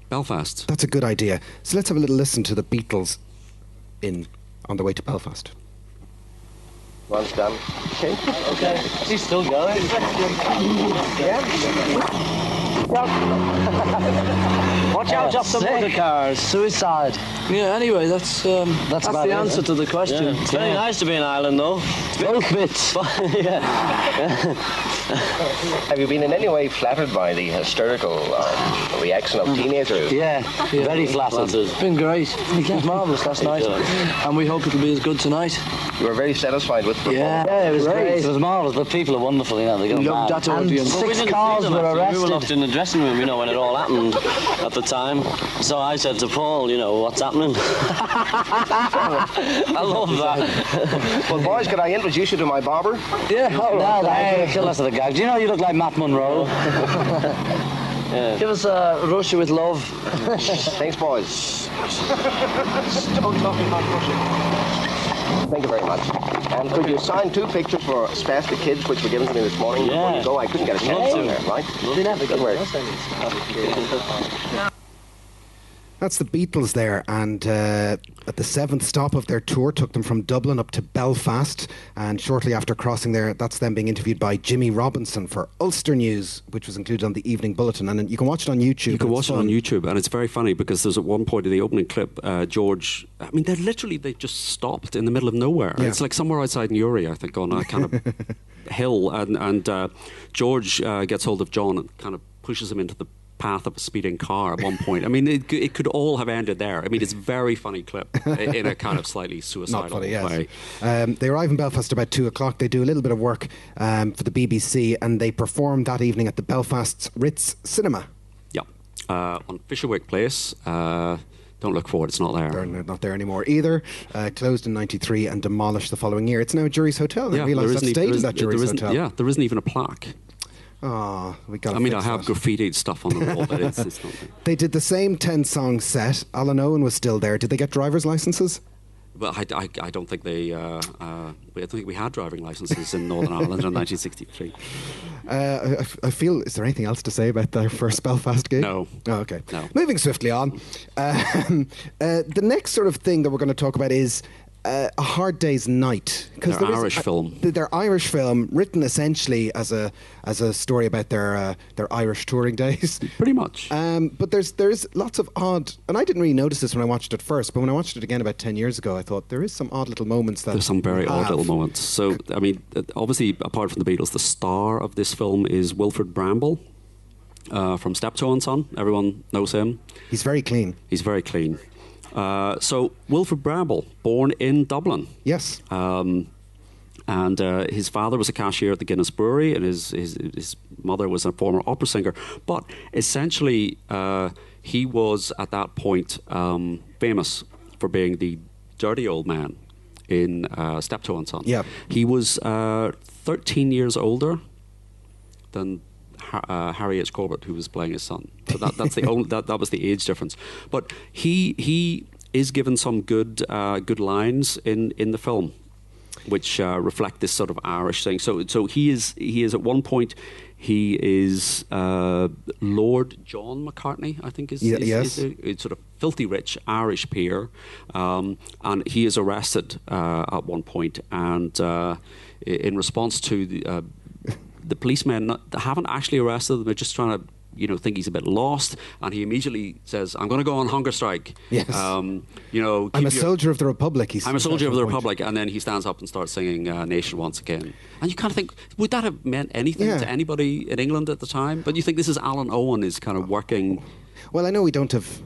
Belfast. That's a good idea. So let's have a little listen to the Beatles on the way to Belfast. One's done. Okay. He's still going. Watch out off the motor cars. Suicide. Yeah, anyway, that's the answer to the question. Yeah. It's very nice to be in Ireland, though. Both bits. Have you been in any way flattered by the hysterical reaction of teenagers? Yeah, very flattered. It's been great. It was marvellous last night. And we hope it'll be as good tonight. You were very satisfied with the performance? Yeah, it was great. It was marvellous, but people are wonderful, you know. They go loved mad. that audience. And 6 cars were arrested. We were locked in the dressing room, you know, when it all happened at the time. So I said to Paul, you know, what's happening? I love that. Well, boys, could I introduce you to my barber? Yeah, No, that ain't going to kill us at the gag. Do you know you look like Matt Monroe? yeah. Give us a Russia with love. Thanks, boys. Don't talk about Russia. Thank you very much. And could you sign 2 pictures for spastic kids, which were given to me this morning? Yeah. Before you go, I couldn't get a chance on there, right? Good work. That's the Beatles there, and at the 7th stop of their tour took them from Dublin up to Belfast, and shortly after crossing there, that's them being interviewed by Jimmy Robinson for Ulster News, which was included on the Evening Bulletin, and you can watch it on YouTube. You can watch it on YouTube, and it's very funny because there's at one point in the opening clip, George, I mean, they just stopped in the middle of nowhere. Yeah. It's like somewhere outside NIRY, I think, on a kind of hill, and George gets hold of John and kind of pushes him into the path of a speeding car at one point. I mean, it could all have ended there. I mean, it's a very funny clip in a kind of slightly suicidal way. They arrive in Belfast about 2 o'clock. They do a little bit of work for the BBC, and they perform that evening at the Belfast's Ritz Cinema. Yeah, on Fisherwick Place. Don't look for it, it's not there. They're not there anymore either. Closed in 93 and demolished the following year. It's now a Jury's Hotel. I realised that stayed in that Jury's Hotel. Yeah, there isn't even a plaque. Oh, we got. I mean, I have graffitied stuff on the wall, but it's not there. They did the same 10-song set. Alan Owen was still there. Did they get driver's licenses? Well, I don't think they. I don't think we had driving licenses in Northern Ireland in 1963. I feel. Is there anything else to say about their first Belfast gig? No. Oh, okay. No. Moving swiftly on. The next sort of thing that we're going to talk about is A Hard Day's Night, because their Irish film. Their Irish film, written essentially as a story about their Irish touring days. Pretty much. But there's lots of odd, and I didn't really notice this when I watched it first, but when I watched it again about 10 years ago, I thought there is some odd little moments that there's some very odd little moments. So I mean, obviously, apart from the Beatles, the star of this film is Wilfrid Brambell. From Steptoe and Son. Everyone knows him. He's very clean. He's very clean. So Wilfrid Brambell, born in Dublin. Yes. And his father was a cashier at the Guinness Brewery, and his mother was a former opera singer. But essentially, he was at that point famous for being the dirty old man in Steptoe and Son. Yeah. He was 13 years older than Harry H. Corbett, who was playing his son. So that's the only that was the age difference. But he is given some good lines in the film, which reflect this sort of Irish thing. So he is at one point he is Lord John McCartney, I think is a sort of filthy rich Irish peer, and he is arrested at one point, and in response to the policemen haven't actually arrested them. They're just trying to, think he's a bit lost, and he immediately says, "I'm going to go on hunger strike." Yes. I'm a soldier of the Republic. I'm a soldier of the Republic, and then he stands up and starts singing "Nation Once Again." And you kind of think, would that have meant anything to anybody in England at the time? But you think this is Alan Owen is kind of working. Well, I know we don't have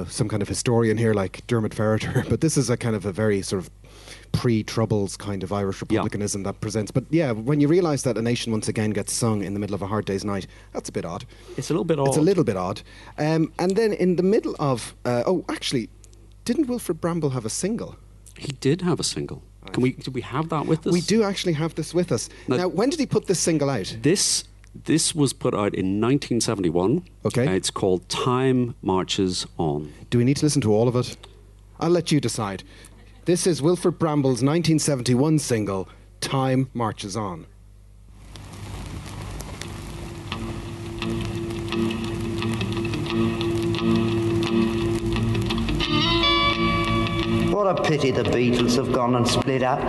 some kind of historian here like Dermot Ferreter, but this is a kind of a very sort of pre-Troubles kind of Irish republicanism that presents. But yeah, when you realise that A Nation Once Again gets sung in the middle of A Hard Day's Night, that's a bit odd. It's a little bit odd. It's a little bit odd. And then in the middle of... actually, didn't Wilfrid Brambell have a single? He did have a single. Do we have that with us? We do actually have this with us. Now, when did he put this single out? This was put out in 1971. Okay. It's called Time Marches On. Do we need to listen to all of it? I'll let you decide. This is Wilfrid Brambell's 1971 single, Time Marches On. What a pity the Beatles have gone and split up.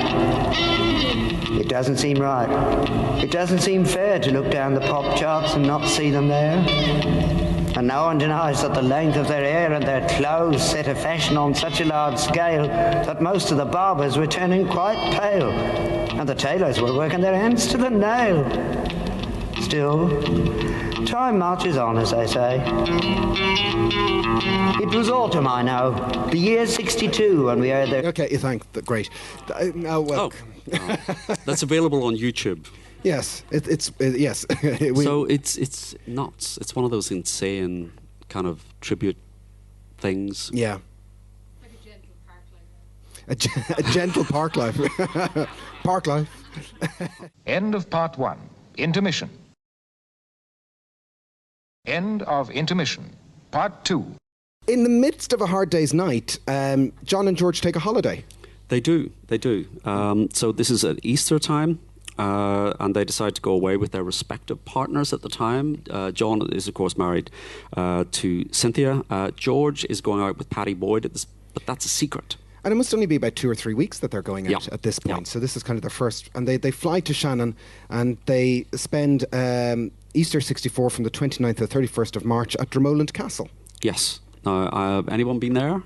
It doesn't seem right. It doesn't seem fair to look down the pop charts and not see them there. And no one denies that the length of their hair and their clothes set a fashion on such a large scale that most of the barbers were turning quite pale, and the tailors were working their hands to the nail. Still, time marches on, as they say. It was autumn, I know, the year 62, when we heard their... Okay, great. That's available on YouTube. Yes, yes. So it's nuts. It's one of those insane kind of tribute things. Yeah. Like a gentle park life. Park life. End of part 1. Intermission. End of intermission. Part 2. In the midst of A Hard Day's Night, John and George take a holiday. They do. So this is at Easter time. And they decide to go away with their respective partners at the time. John is, of course, married to Cynthia. George is going out with Paddy Boyd, but that's a secret. And it must only be about 2 or 3 weeks that they're going out at this point. So this is kind of their first. And they fly to Shannon, and they spend Easter 64 from the 29th to the 31st of March at Dromoland Castle. Yes. Anyone been there?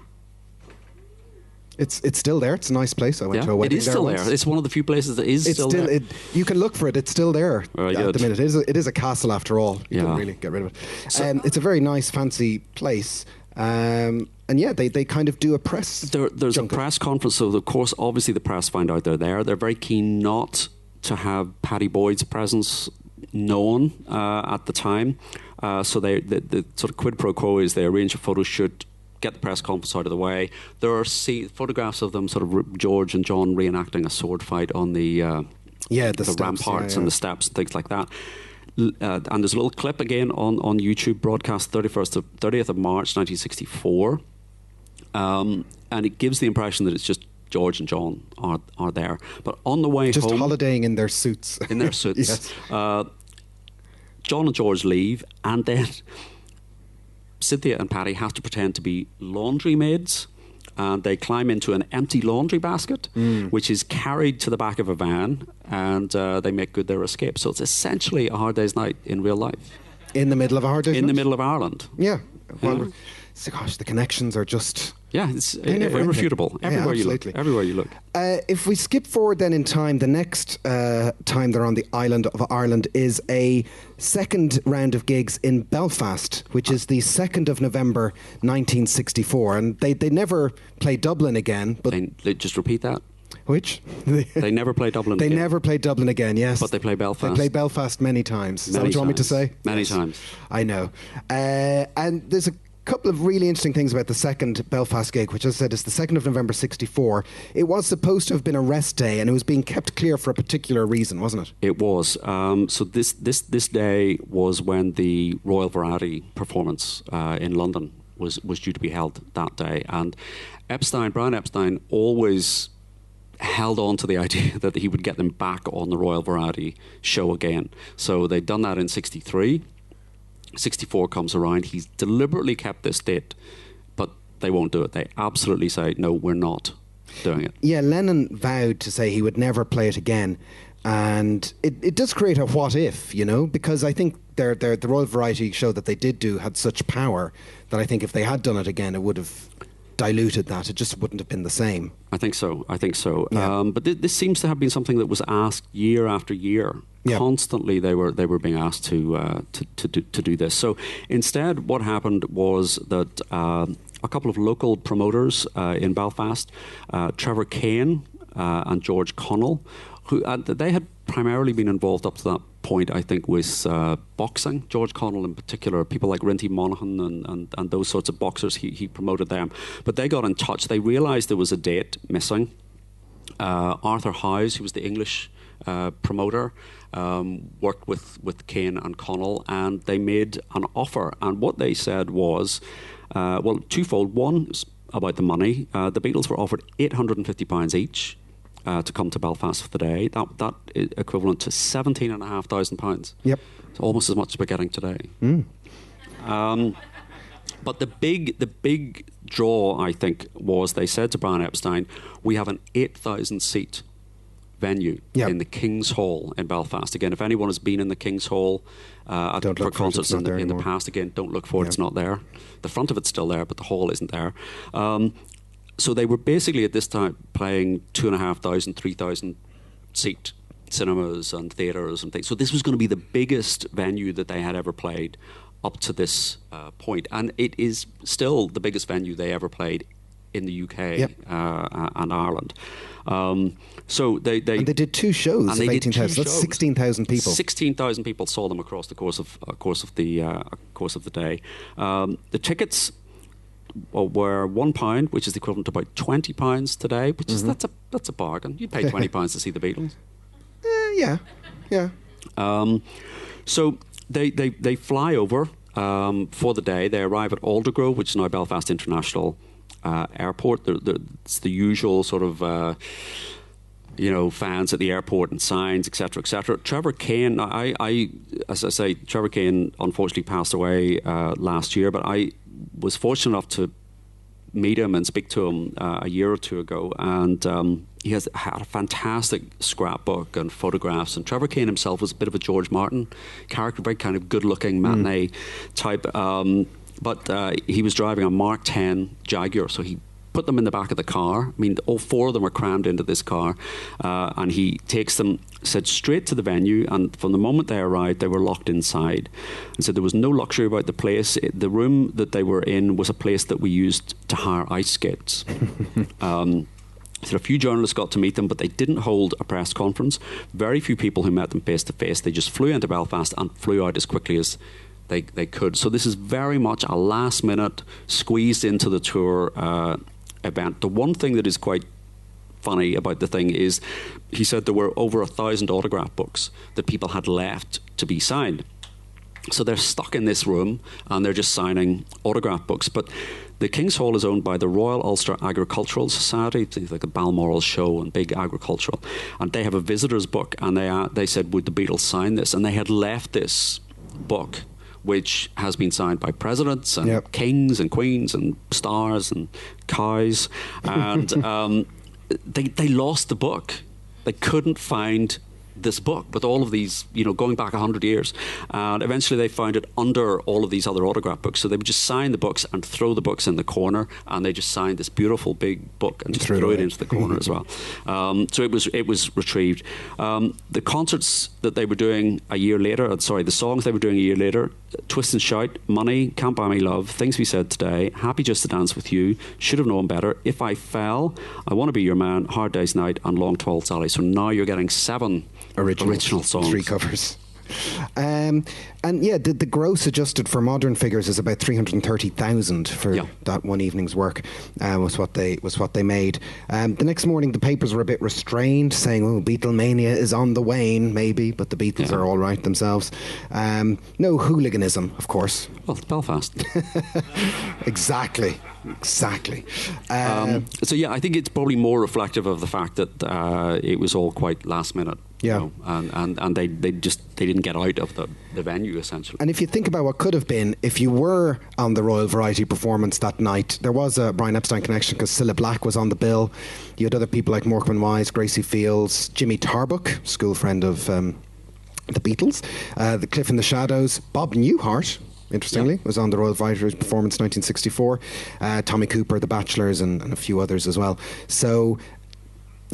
It's still there. It's a nice place. I went to a wedding. It is still there. It's one of the few places that is still there. You can look for it. It's still there at the minute. It is a castle after all. You couldn't really get rid of it. So, it's a very nice, fancy place. And they kind of do a press. There's a press conference. So of course, obviously, the press find out they're there. They're very keen not to have Paddy Boyd's presence known at the time. So the sort of quid pro quo is they arrange a photo shoot, get the press conference out of the way. There are photographs of them, sort of George and John reenacting a sword fight on the steps, ramparts and the steps and things like that. And there's a little clip again on YouTube, broadcast 30th of March 1964, and it gives the impression that it's just George and John are there. But on the way home, just holidaying in their suits. In their suits. Yes. John and George leave, and then Cynthia and Paddy have to pretend to be laundry maids, and they climb into an empty laundry basket, which is carried to the back of a van, and they make good their escape. So it's essentially A Hard Day's Night in real life. In the middle of A Hard Day's Night? In the middle of Ireland. Yeah. Well, gosh, the connections are just... Yeah, it's irrefutable. Everywhere you look. If we skip forward then in time, the next time they're on the island of Ireland is a second round of gigs in Belfast, which is the 2nd of November 1964. And they never play Dublin again. But they just repeat that. Which? They never play Dublin again. They never play Dublin again, yes. But they play Belfast. They play Belfast many times. Is that what you want me to say? Many times. I know. And there's a couple of really interesting things about the second Belfast gig, which, as I said, is the 2nd of November 64. It was supposed to have been a rest day, and it was being kept clear for a particular reason, wasn't it? It was. So this day was when the Royal Variety performance in London was due to be held that day. And Brian Epstein always held on to the idea that he would get them back on the Royal Variety show again. So they'd done that in 63. 64 comes around. He's deliberately kept this date, but they won't do it. They absolutely say, no, we're not doing it. Yeah, Lennon vowed to say he would never play it again. And it does create a what if, because I think the Royal Variety show that they did do had such power that I think if they had done it again, it would have diluted that. It just wouldn't have been the same. I think so. Yeah. But this seems to have been something that was asked year after year. Yeah. Constantly, they were being asked to do this. So instead, what happened was that a couple of local promoters in Belfast, Trevor Kane, and George Connell, who they had primarily been involved up to that point, I think, with boxing. George Connell in particular, people like Rinty Monaghan and those sorts of boxers, he promoted them. But they got in touch. They realised there was a date missing. Arthur Howes, who was the English promoter, worked with Kane and Connell, and they made an offer. And what they said was, well, twofold. One is about the money. The Beatles were offered £850 each to come to Belfast for the day. That is equivalent to £17,500. Yep. It's almost as much as we're getting today. But the big draw, I think, was they said to Brian Epstein, we have an 8,000 seat venue in the King's Hall in Belfast. Again, if anyone has been in the King's Hall for concerts in the past, again, don't look for it, it's not there. The front of it's still there, but the hall isn't there. So they were basically at this time playing 2,500, 3,000 seat cinemas and theatres and things. So this was going to be the biggest venue that they had ever played up to this point. And it is still the biggest venue they ever played in the UK and Ireland. So they did two shows of 18,000. That's 16,000 people. 16,000 people saw them across the course of the day. The tickets were £1, which is the equivalent to about £20 today, which is that's a bargain. You pay £20 to see the Beatles. Yeah. So they fly over for the day. They arrive at Aldergrove, which is now Belfast International Airport. It's the usual sort of fans at the airport and signs, etc., etc. Trevor Kane, as I say, Trevor Kane unfortunately passed away last year, but I was fortunate enough to meet him and speak to him a year or two ago, and he has had a fantastic scrapbook and photographs. And Trevor Kane himself was a bit of a George Martin character, very kind of good-looking matinee type. But he was driving a Mark 10 Jaguar, so he put them in the back of the car. I mean, all four of them were crammed into this car, and he takes them, said, straight to the venue, and from the moment they arrived, they were locked inside. And said there was no luxury about the place. The room that they were in was a place that we used to hire ice skates. So a few journalists got to meet them, but they didn't hold a press conference. Very few people who met them face to face. They just flew into Belfast and flew out as quickly as they could. So this is very much a last minute, squeezed into the tour event. The one thing that is quite funny about the thing is, he said there were over 1,000 autograph books that people had left to be signed. So they're stuck in this room and they're just signing autograph books. But the King's Hall is owned by the Royal Ulster Agricultural Society, things like the Balmoral Show and big agricultural. And they have a visitor's book, and they said, would the Beatles sign this? And they had left this book, which has been signed by presidents and kings and queens and stars and cows. And they lost the book. They couldn't find this book with all of these, going back 100 years. And eventually they found it under all of these other autograph books. So they would just sign the books and throw the books in the corner, and they just signed this beautiful big book and just threw it into the corner as well. So it was retrieved. The concerts that they were doing the songs they were doing a year later: Twist and Shout, Money, Can't Buy Me Love, Things We Said Today, Happy Just to Dance With You, Should Have Known Better, If I Fell, I Want to Be Your Man, Hard Day's Night, and Long Tall Sally. So now you're getting 7 original songs. 3 covers. The gross adjusted for modern figures is about 330,000 for that one evening's work. Was what they made. The next morning, the papers were a bit restrained, saying, "Oh, Beatlemania is on the wane, maybe," but the Beatles are all right themselves. No hooliganism, of course. Well, it's Belfast. Exactly. I think it's probably more reflective of the fact that it was all quite last minute. And they didn't get out of the venue, essentially. And if you think about what could have been, if you were on the Royal Variety performance that night, there was a Brian Epstein connection because Cilla Black was on the bill. You had other people like Morecambe Wise, Gracie Fields, Jimmy Tarbuck, school friend of the Beatles, the Cliff in the Shadows, Bob Newhart, interestingly, was on the Royal Variety performance 1964, Tommy Cooper, The Bachelors, and a few others as well. So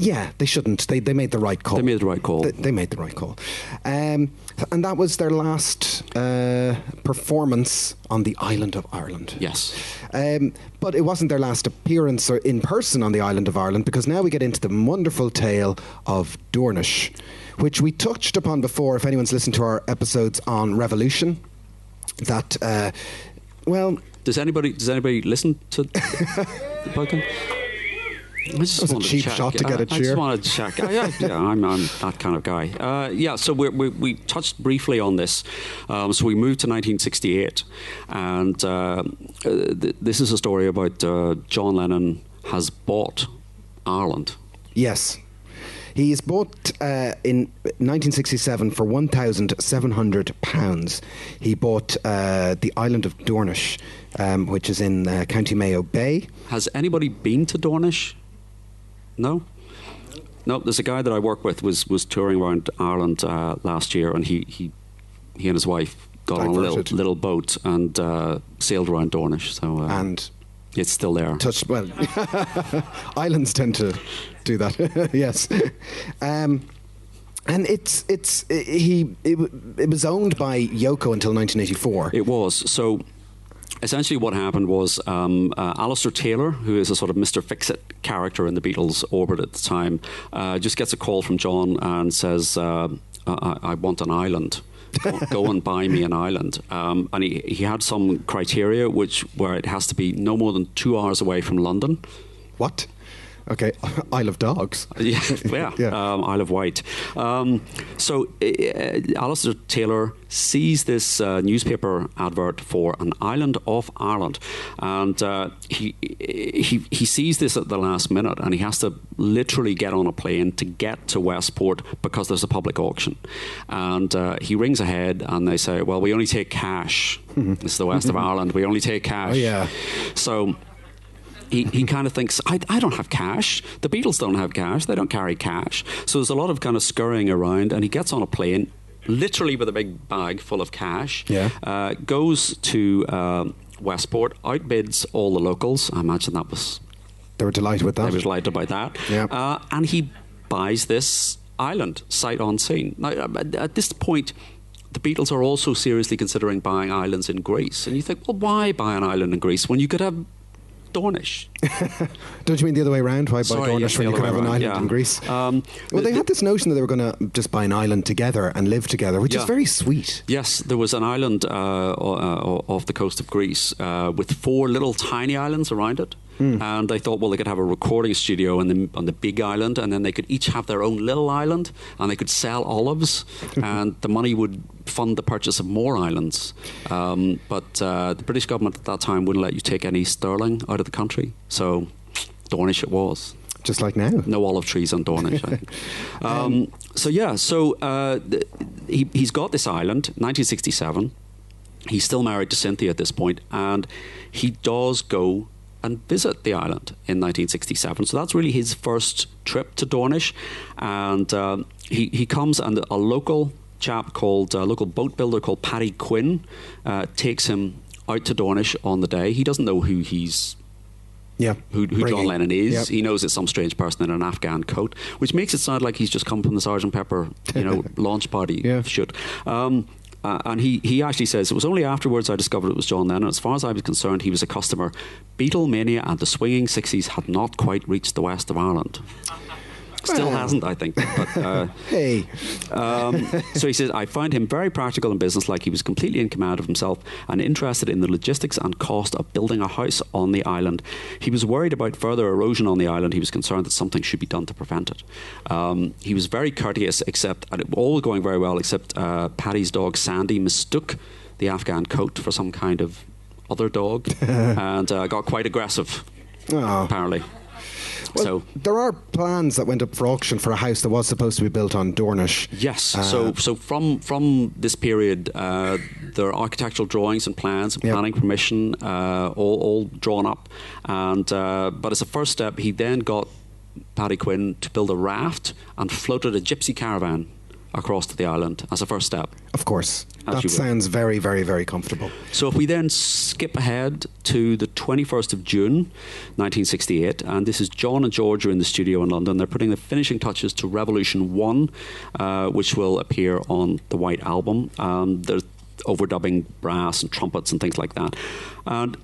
Yeah, they shouldn't. They made the right call. They made the right call. They made the right call. And that was their last performance on the island of Ireland. Yes. But it wasn't their last appearance or in person on the island of Ireland, because now we get into the wonderful tale of Dorinish, which we touched upon before, if anyone's listened to our episodes on Revolution. That, Does anybody listen to the podcast? It was a cheap shot to get a cheer. I just wanted to check. I'm that kind of guy. So we touched briefly on this. So we moved to 1968, and this is a story about John Lennon has bought Ireland. Yes. He is bought in 1967 for £1,700. He bought the island of Dorinish, which is in County Mayo Bay. Has anybody been to Dorinish? No? No, there's a guy that I work with was touring around Ireland last year, and he and his wife got on a little boat and sailed around Dorinish. So and it's still there. Islands tend to do that. Yes. And it was owned by Yoko until 1984. It was. So essentially what happened was Alistair Taylor, who is a sort of Mr. Fix-It character in the Beatles orbit at the time, just gets a call from John and says, I want an island. Go and buy me an island. And he had some criteria where it has to be no more than 2 hours away from London. What? Okay, Isle of Dogs. Yeah. Isle of Wight. So Alistair Taylor sees this newspaper advert for an island off Ireland, and he sees this at the last minute, and he has to literally get on a plane to get to Westport because there's a public auction. And he rings ahead, and they say, well, we only take cash. This is the west of Ireland. We only take cash. Oh, yeah. So he kind of thinks, I don't have cash. The Beatles don't have cash. They don't carry cash. So there's a lot of kind of scurrying around, and he gets on a plane, literally with a big bag full of cash, goes to Westport, outbids all the locals. I imagine that was... They were delighted with that. They were delighted about that. Yeah. And he buys this island, sight unseen. Now, at this point, the Beatles are also seriously considering buying islands in Greece. And you think, well, why buy an island in Greece when you could have Dornish? Don't you mean the other way around? Why buy Dornish when you could have an island in Greece? Well, they had this notion that they were going to just buy an island together and live together, which is very sweet. Yes, there was an island off the coast of Greece with 4 little tiny islands around it. And they thought, well, they could have a recording studio on the big island, and then they could each have their own little island, and they could sell olives, and the money would fund the purchase of more islands. But the British government at that time wouldn't let you take any sterling out of the country, so Dornish it was. Just like now. No olive trees on Dornish, I think. He's got this island, 1967. He's still married to Cynthia at this point, and he does go and visit the island in 1967. So that's really his first trip to Dornish. And he comes, and a local chap called, a local boat builder called Paddy Quinn takes him out to Dornish on the day. He doesn't know who he's... who John Lennon is. Yep. He knows it's some strange person in an Afghan coat, which makes it sound like he's just come from the Sgt. Pepper, launch party shoot. And he actually says, it was only afterwards I discovered it was John Lennon. As far as I was concerned, he was a customer. Beatlemania and the swinging 60s had not quite reached the west of Ireland. Still hasn't, I think. But, hey. So he says, I find him very practical and businesslike. He was completely in command of himself and interested in the logistics and cost of building a house on the island. He was worried about further erosion on the island. He was concerned that something should be done to prevent it. He was very courteous, and it was all going very well, except Paddy's dog Sandy mistook the Afghan coat for some kind of other dog and got quite aggressive, apparently. Well, there are plans that went up for auction for a house that was supposed to be built on Dornish. Yes. So from this period, there are architectural drawings and plans and planning permission, all drawn up. And but as a first step, he then got Paddy Quinn to build a raft and floated a gypsy caravan across to the island as a first step. Of course. As That sounds very, very, very comfortable. So if we then skip ahead to the 21st of June, 1968, and this is John and George are in the studio in London. They're putting the finishing touches to Revolution 1, which will appear on the White Album. There's overdubbing brass and trumpets and things like that. And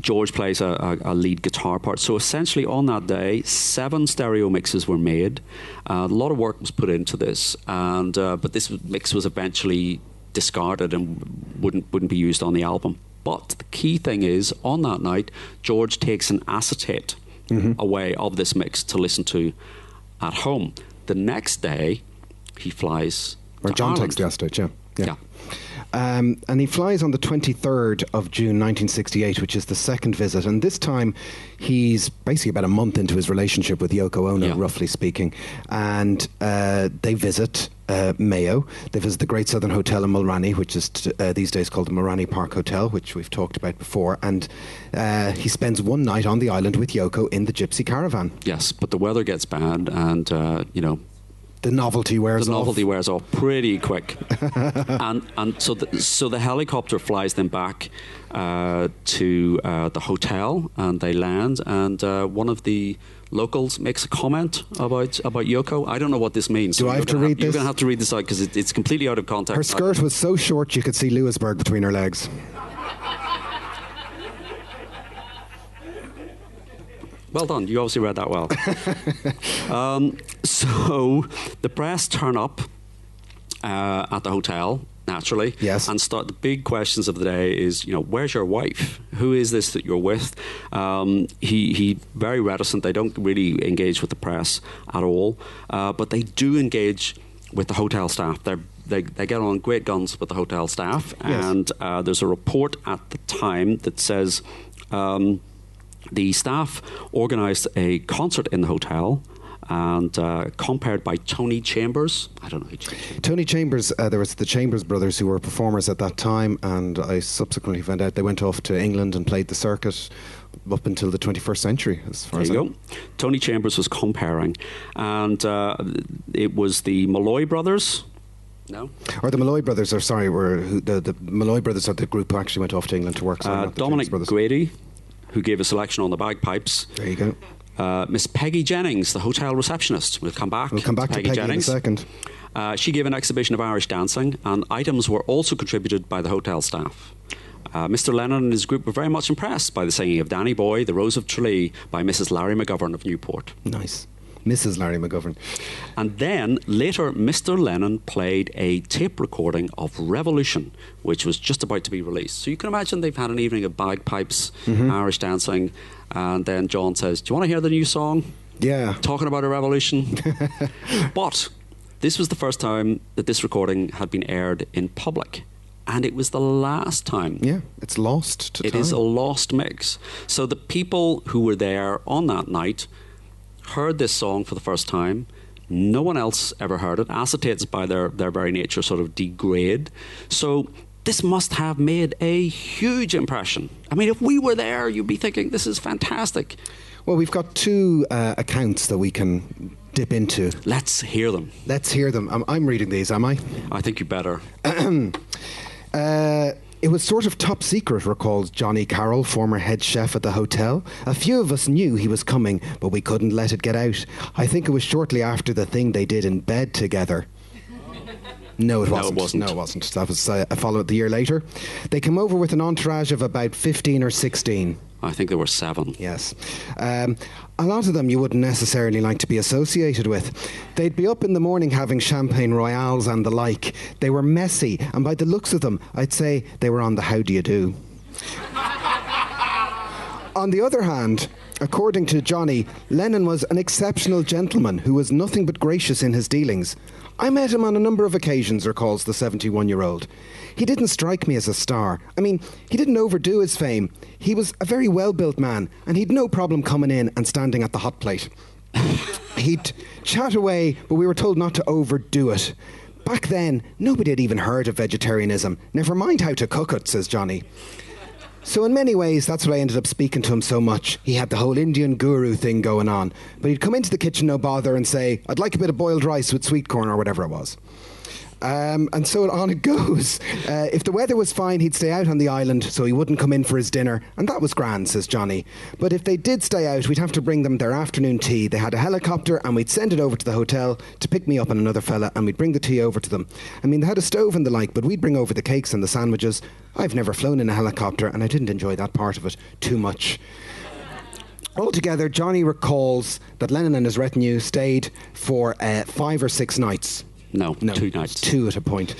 George plays a lead guitar part. So essentially on that day, 7 stereo mixes were made. A lot of work was put into this, and but this mix was eventually discarded and wouldn't be used on the album. But the key thing is, on that night, George takes an acetate away of this mix to listen to at home. The next day, he flies Or to John Ireland. takes the acetate, yeah. Yeah. And he flies on the 23rd of June 1968, which is the second visit. And this time, he's basically about a month into his relationship with Yoko Ono, roughly speaking. And they visit Mayo. They visit the Great Southern Hotel in Mulranny, which is these days called the Mulranny Park Hotel, which we've talked about before. And he spends one night on the island with Yoko in the Gypsy Caravan. Yes, but the weather gets bad, and the novelty wears off pretty quick. and so the helicopter flies them back to the hotel, and they land, and one of the locals makes a comment about Yoko. I don't know what this means. Do I have to read this? You're going to have to read this out because it's completely out of context. Her skirt was so short you could see Lewisburg between her legs. Well done. You obviously read that well. So the press turn up at the hotel, naturally. Yes. And start. The big questions of the day is, where's your wife? Who is this that you're with? He very reticent. They don't really engage with the press at all. But they do engage with the hotel staff. They get on great guns with the hotel staff. Yes. And there's a report at the time that says... the staff organised a concert in the hotel, and compared by Tony Chambers. I don't know who Tony Chambers. There was the Chambers brothers who were performers at that time, and I subsequently found out they went off to England and played the circuit up until the 21st century, as far as I know. Tony Chambers was comparing, and it was the Malloy brothers. No? Or the Malloy brothers, the Malloy brothers are the group who actually went off to England to work. Dominic Grady, who gave a selection on the bagpipes. There you go. Miss Peggy Jennings, the hotel receptionist. We'll come back to Peggy Jennings in a second. She gave an exhibition of Irish dancing, and items were also contributed by the hotel staff. Mr. Lennon and his group were very much impressed by the singing of Danny Boy, The Rose of Tralee by Mrs. Larry McGovern of Newport. Nice. Mrs. Larry McGovern. And then later, Mr. Lennon played a tape recording of Revolution, which was just about to be released. So you can imagine they've had an evening of bagpipes, Irish dancing, and then John says, "Do you want to hear the new song? Yeah. Talking about a revolution." But this was the first time that this recording had been aired in public. And it was the last time. Yeah, it's lost to time. It is a lost mix. So the people who were there on that night heard this song for the first time. No one else ever heard it. Acetates, by their very nature, sort of degrade. So this must have made a huge impression. I mean, if we were there, you'd be thinking, this is fantastic. Well, we've got 2 accounts that we can dip into. Let's hear them. Let's hear them. I'm reading these, am I? I think you better. It was sort of top secret, recalls Johnny Carroll, former head chef at the hotel. A few of us knew he was coming, but we couldn't let it get out. I think it was shortly after the thing they did in bed together. No, it wasn't. No, it wasn't. That was a follow-up the year later. They came over with an entourage of about 15 or 16. I think there were 7. Yes. A lot of them you wouldn't necessarily like to be associated with. They'd be up in the morning having champagne royales and the like. They were messy, and by the looks of them, I'd say they were on the how do you do. On the other hand, according to Johnny, Lennon was an exceptional gentleman who was nothing but gracious in his dealings. I met him on a number of occasions, recalls the 71-year-old. He didn't strike me as a star. I mean, he didn't overdo his fame. He was a very well-built man, and he'd no problem coming in and standing at the hot plate. He'd chat away, but we were told not to overdo it. Back then, nobody had even heard of vegetarianism. Never mind how to cook it, says Johnny. So in many ways, that's what I ended up speaking to him so much. He had the whole Indian guru thing going on. But he'd come into the kitchen, no bother, and say, I'd like a bit of boiled rice with sweet corn or whatever it was. And so on it goes. If the weather was fine, he'd stay out on the island so he wouldn't come in for his dinner. And that was grand, says Johnny. But if they did stay out, we'd have to bring them their afternoon tea. They had a helicopter and we'd send it over to the hotel to pick me up and another fella, and we'd bring the tea over to them. I mean, they had a stove and the like, but we'd bring over the cakes and the sandwiches. I've never flown in a helicopter and I didn't enjoy that part of it too much. Altogether, Johnny recalls that Lennon and his retinue stayed for 5 or 6 nights. No, 2 nights. 2 at a point.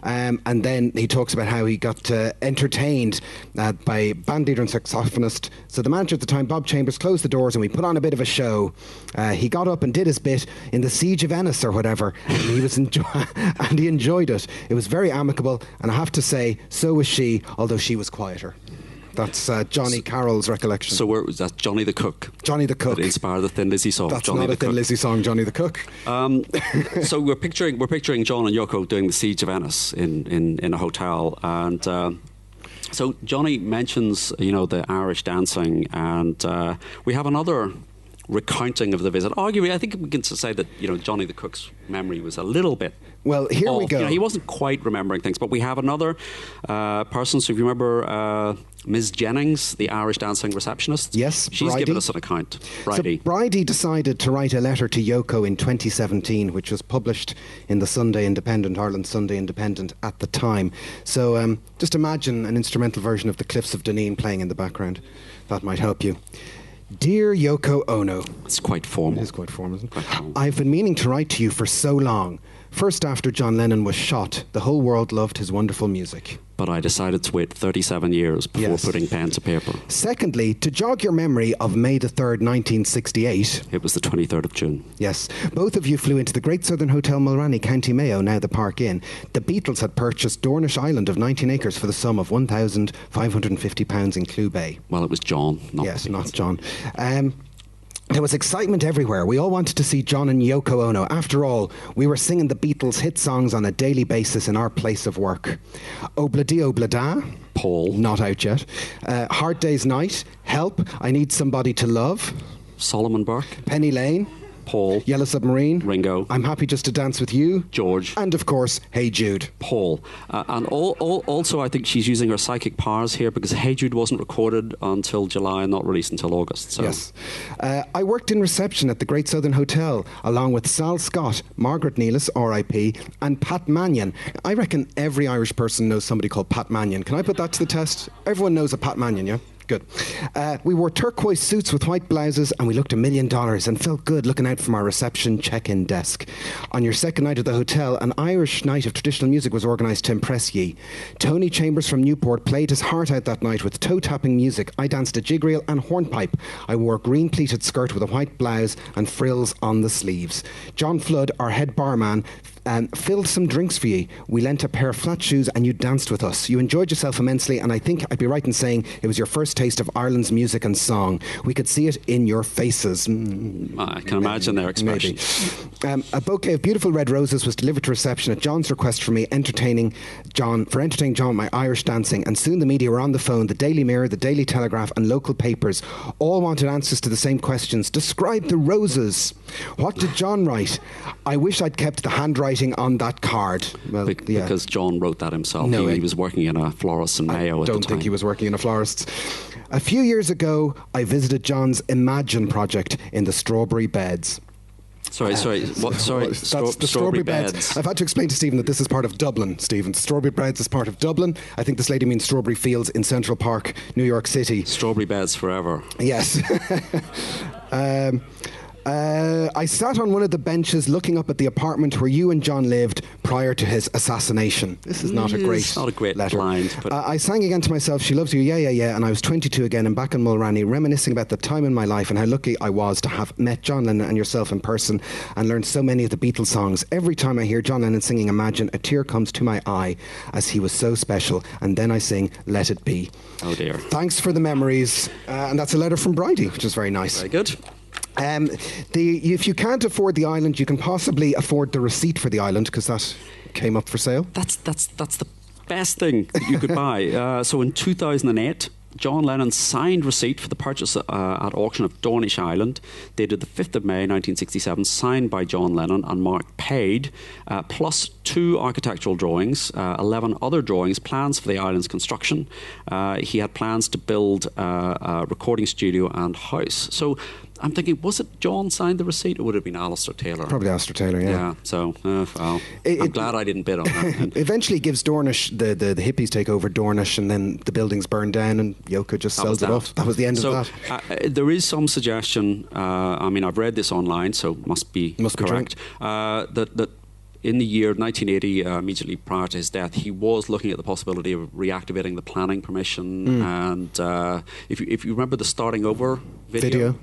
And then he talks about how he got entertained by band leader and saxophonist. So the manager at the time, Bob Chambers, closed the doors and we put on a bit of a show. He got up and did his bit in the Siege of Ennis or whatever. And he enjoyed it. It was very amicable. And I have to say, so was she, although she was quieter. That's Johnny Carroll's recollection. So that's Johnny the Cook. Johnny the Cook. That inspired the Thin Lizzy song. That's Johnny not the a Thin Cook. Lizzy song, Johnny the Cook. So we're picturing John and Yoko doing the Siege of Ennis in a hotel, and so Johnny mentions the Irish dancing, and we have another recounting of the visit. Arguably, I think we can say that Johnny the Cook's memory was a little bit. Well, here off. we go. He wasn't quite remembering things, but we have another person. So if you remember Ms. Jennings, the Irish dancing receptionist, yes, she's Bridie. given us an account. Bridie. So Bridie decided to write a letter to Yoko in 2017, which was published in the Sunday Independent, Ireland's Sunday Independent at the time. So just imagine an instrumental version of the Cliffs of Dooneen playing in the background. That might help you. Dear Yoko Ono. It's quite formal. It is quite formal, isn't it? I've been meaning to write to you for so long. First, after John Lennon was shot, the whole world loved his wonderful music. But I decided to wait 37 years before putting pen to paper. Secondly, to jog your memory of May the 3rd, 1968. It was the 23rd of June. Yes. Both of you flew into the Great Southern Hotel Mulranny, County Mayo, now the Park Inn. The Beatles had purchased Dornish Island of 19 acres for the sum of £1,550 in Clew Bay. Well, it was John, not Yes, not John. There was excitement everywhere. We all wanted to see John and Yoko Ono. After all, we were singing the Beatles' hit songs on a daily basis in our place of work. Obla-dee Obla-da. Paul. Not out yet. Hard Day's Night. Help. I Need Somebody to Love. Solomon Burke. Penny Lane. Paul. Yellow Submarine. Ringo. I'm Happy Just to Dance With You. George. And of course, Hey Jude. Paul. And also I think she's using her psychic powers here because Hey Jude wasn't recorded until July and not released until August. So. Yes. I worked in reception at the Great Southern Hotel along with Sal Scott, Margaret Nealis, R.I.P., and Pat Mannion. I reckon every Irish person knows somebody called Pat Mannion. Can I put that to the test? Everyone knows a Pat Mannion, yeah? Good. We wore turquoise suits with white blouses and we looked $1 million and felt good looking out from our reception check-in desk. On your second night at the hotel, an Irish night of traditional music was organised to impress ye. Tony Chambers from Newport played his heart out that night with toe-tapping music. I danced a jig reel and hornpipe. I wore a green pleated skirt with a white blouse and frills on the sleeves. John Flood, our head barman, filled some drinks for you. We lent a pair of flat shoes and you danced with us. You enjoyed yourself immensely, and I think I'd be right in saying it was your first taste of Ireland's music and song. We could see it in your faces. I can imagine their expression. A bouquet of beautiful red roses was delivered to reception at John's request for me, entertaining John with my Irish dancing, and soon the media were on the phone. The Daily Mirror, the Daily Telegraph and local papers all wanted answers to the same questions. Describe the roses. What did John write? I wish I'd kept the handwriting on that card. Well, because John wrote that himself. No, he was working in a florist in Mayo at the time. I don't think he was working in a florist's. A few years ago, I visited John's Imagine project in the Strawberry Beds. Sorry. What? Sorry. That's the Strawberry Beds. I've had to explain to Stephen that this is part of Dublin, Stephen. Strawberry Beds is part of Dublin. I think this lady means Strawberry Fields in Central Park, New York City. Strawberry Beds forever. Yes. I sat on one of the benches looking up at the apartment where you and John lived prior to his assassination. This is not a great letter. Blind, but I sang again to myself, She Loves You, Yeah, Yeah, Yeah, and I was 22 again and back in Mulranny, reminiscing about the time in my life and how lucky I was to have met John Lennon and yourself in person and learned so many of the Beatles songs. Every time I hear John Lennon singing Imagine, a tear comes to my eye as he was so special, and then I sing Let It Be. Oh dear. Thanks for the memories. And that's a letter from Bridie, which is very nice. Very good. If you can't afford the island, you can possibly afford the receipt for the island, because that came up for sale. That's the best thing that you could buy. So in 2008, John Lennon's signed receipt for the purchase at auction of Dornish Island, dated the 5th of May 1967, signed by John Lennon and Mark paid, plus 2 architectural drawings, 11 other drawings, plans for the island's construction. He had plans to build a recording studio and house. So I'm thinking, was it John signed the receipt, or would it have been Alistair Taylor? Probably Alistair Taylor, yeah. Yeah, so, well, I'm glad I didn't bid on that. Eventually gives Dornish, the hippies take over Dornish, and then the building's burned down and Yoko just sells it off. That was the end of that. There is some suggestion, I mean, I've read this online, so must be correct, that in the year 1980, immediately prior to his death, he was looking at the possibility of reactivating the planning permission. And if you remember the Starting Over video,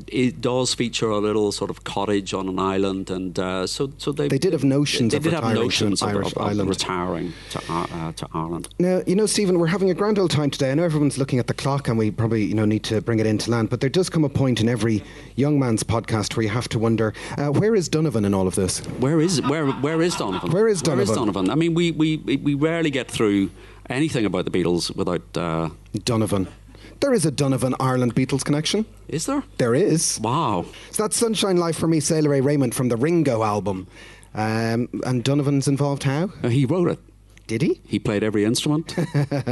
it does feature a little sort of cottage on an island, and so they did have notions of retiring to Irish island, retiring to Ireland. Now, Stephen, we're having a grand old time today. I know everyone's looking at the clock, and we probably need to bring it into land. But there does come a point in every young man's podcast where you have to wonder, where is Donovan in all of this? Where is Donovan? Where is Donovan? I mean, we rarely get through anything about the Beatles without Donovan. There is a Donovan Ireland Beatles connection. Is there? There is. Wow. It's that Sunshine Life for Me, Sailor A. Raymond from the Ringo album. And Donovan's involved how? He wrote it. Did he? He played every instrument.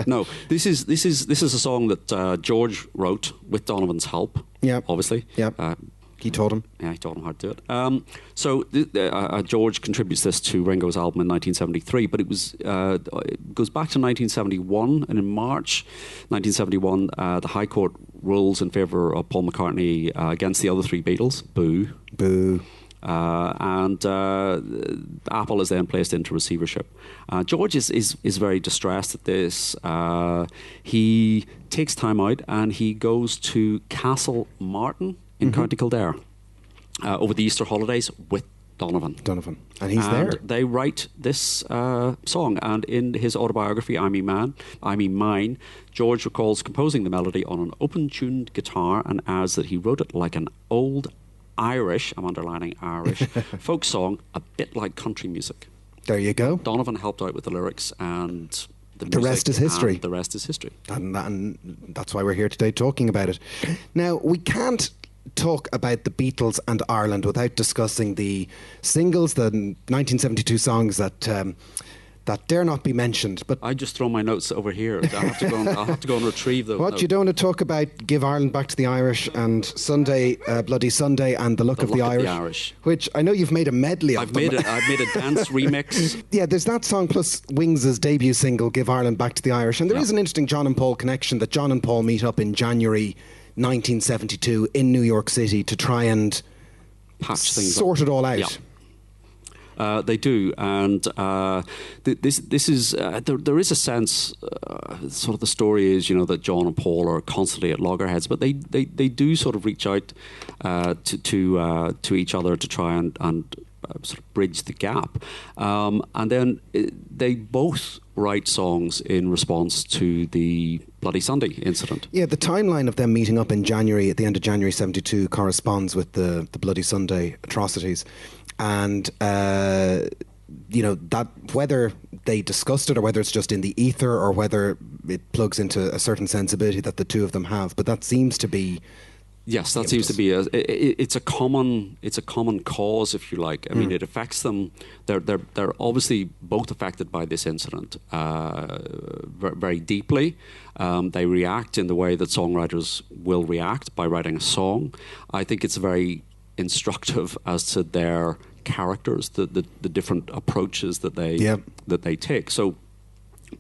No, this is a song that George wrote with Donovan's help. Yeah. Obviously. Yeah. He taught him. Yeah, he taught him how to do it. So George contributes this to Ringo's album in 1973, but it goes back to 1971, and in March 1971, the High Court rules in favour of Paul McCartney against the other 3 Beatles. Boo. Boo. And Apple is then placed into receivership. George is very distressed at this. He takes time out and he goes to Castle Martin in County Kildare over the Easter holidays with Donovan. And he's there. They write this song, and in his autobiography, I Mean Mine, George recalls composing the melody on an open-tuned guitar and adds that he wrote it like an old Irish, I'm underlining Irish, folk song, a bit like country music. There you go. Donovan helped out with the lyrics, and the rest is history. The rest is history. And that's why we're here today talking about it. Now, we can't talk about the Beatles and Ireland without discussing the singles, the 1972 songs that dare not be mentioned. But I just throw my notes over here. I'll have to go and retrieve those. What, you don't want to talk about Give Ireland Back to the Irish and Sunday, Bloody Sunday, and The Look of the Irish, which I know you've made a medley of. I've made a dance remix. Yeah, there's that song plus Wings' debut single, Give Ireland Back to the Irish. And there is an interesting John and Paul connection that John and Paul meet up in January 1972 in New York City to try and patch things sort it all out. Yeah. They do, and this is there is a sense. Sort of the story is, that John and Paul are constantly at loggerheads, but they do sort of reach out to each other to try and sort of bridge the gap, and then they both write songs in response to the Bloody Sunday incident. Yeah, the timeline of them meeting up in January, at the end of January 72, corresponds with the Bloody Sunday atrocities. And, that whether they discussed it or whether it's just in the ether or whether it plugs into a certain sensibility that the two of them have, but that seems to be... Yes, that seems to be it's a common cause, if you like. I mean, it affects them. They're obviously both affected by this incident very deeply. They react in the way that songwriters will react by writing a song. I think it's very instructive as to their characters, the different approaches that they take. So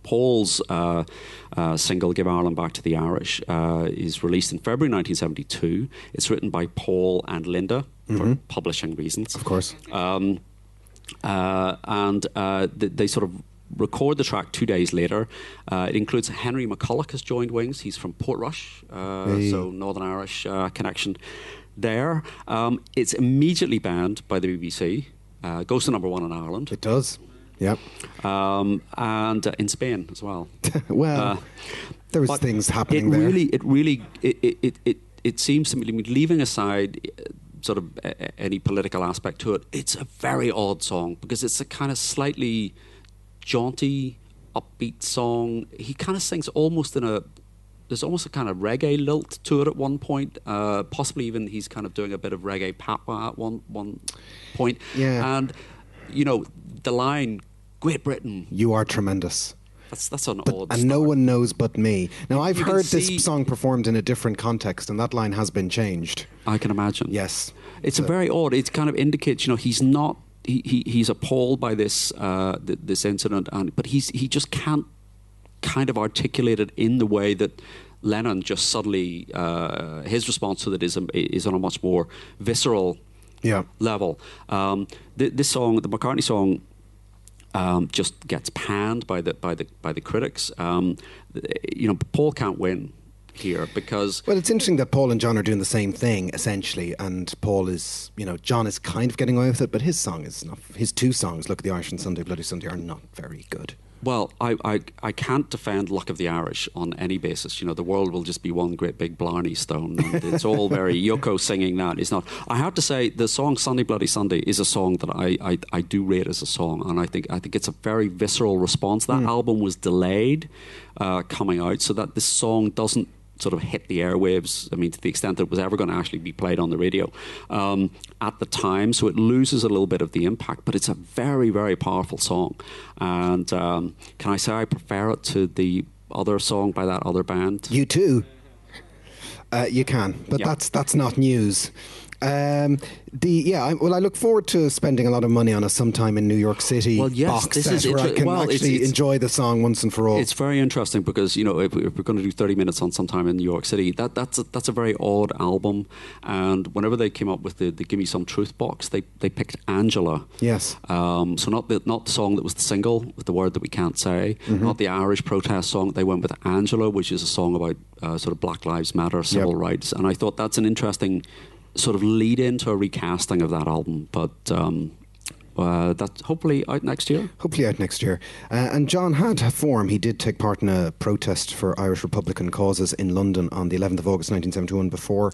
Paul's single "Give Ireland Back to the Irish" is released in February 1972. It's written by Paul and Linda for publishing reasons, of course. They sort of record the track 2 days later. It includes Henry McCulloch has joined Wings. He's from Portrush, so Northern Irish connection there. It's immediately banned by the BBC. Goes to #1 in Ireland. It does. Yep. And in Spain as well. Well, there was things happening there. It seems to me, leaving aside sort of any political aspect to it, it's a very odd song because it's a kind of slightly jaunty, upbeat song. He kind of sings almost in a there's almost a kind of reggae lilt to it at one point. Possibly even he's kind of doing a bit of reggae patois at one point. Yeah. And, the line, Great Britain. You are tremendous. That's an odd And start. no one knows but me. Now, I've You can heard see- this song performed in a different context, and that line has been changed. I can imagine. Yes. It's a very odd. It kind of indicates, he's not. He's appalled by this this incident, but he just can't kind of articulate it in the way that Lennon just suddenly. His response to that is on a much more visceral level. This song, the McCartney song. Just gets panned by the critics. Paul can't win here because... Well, it's interesting that Paul and John are doing the same thing, essentially, and Paul is, John is kind of getting away with it, but his song is not... His two songs, Luck of the Irish and Sunday Bloody Sunday, are not very good. Well, I can't defend Luck of the Irish on any basis. The world will just be one great big Blarney Stone. And it's all very Yoko singing that. It's not. I have to say, the song Sunday Bloody Sunday is a song that I do rate as a song, and I think it's a very visceral response. That album was delayed coming out, so that this song doesn't sort of hit the airwaves, to the extent that it was ever going to actually be played on the radio at the time, so it loses a little bit of the impact, but it's a very, very powerful song. And can I say I prefer it to the other song by that other band? You too. You can, but that's not news. I look forward to spending a lot of money on a Sometime in New York City box set where I can actually enjoy the song once and for all. It's very interesting because if we're going to do 30 minutes on Sometime in New York City, that's a very odd album. And whenever they came up with the Give Me Some Truth box, they picked Angela. Yes. So not the song that was the single with the word that we can't say, not the Irish protest song. They went with Angela, which is a song about sort of Black Lives Matter, civil rights. And I thought that's an interesting sort of lead into a recasting of that album, but that's hopefully out next year. Hopefully out next year. And John had form. He did take part in a protest for Irish Republican causes in London on the 11th of August 1971 before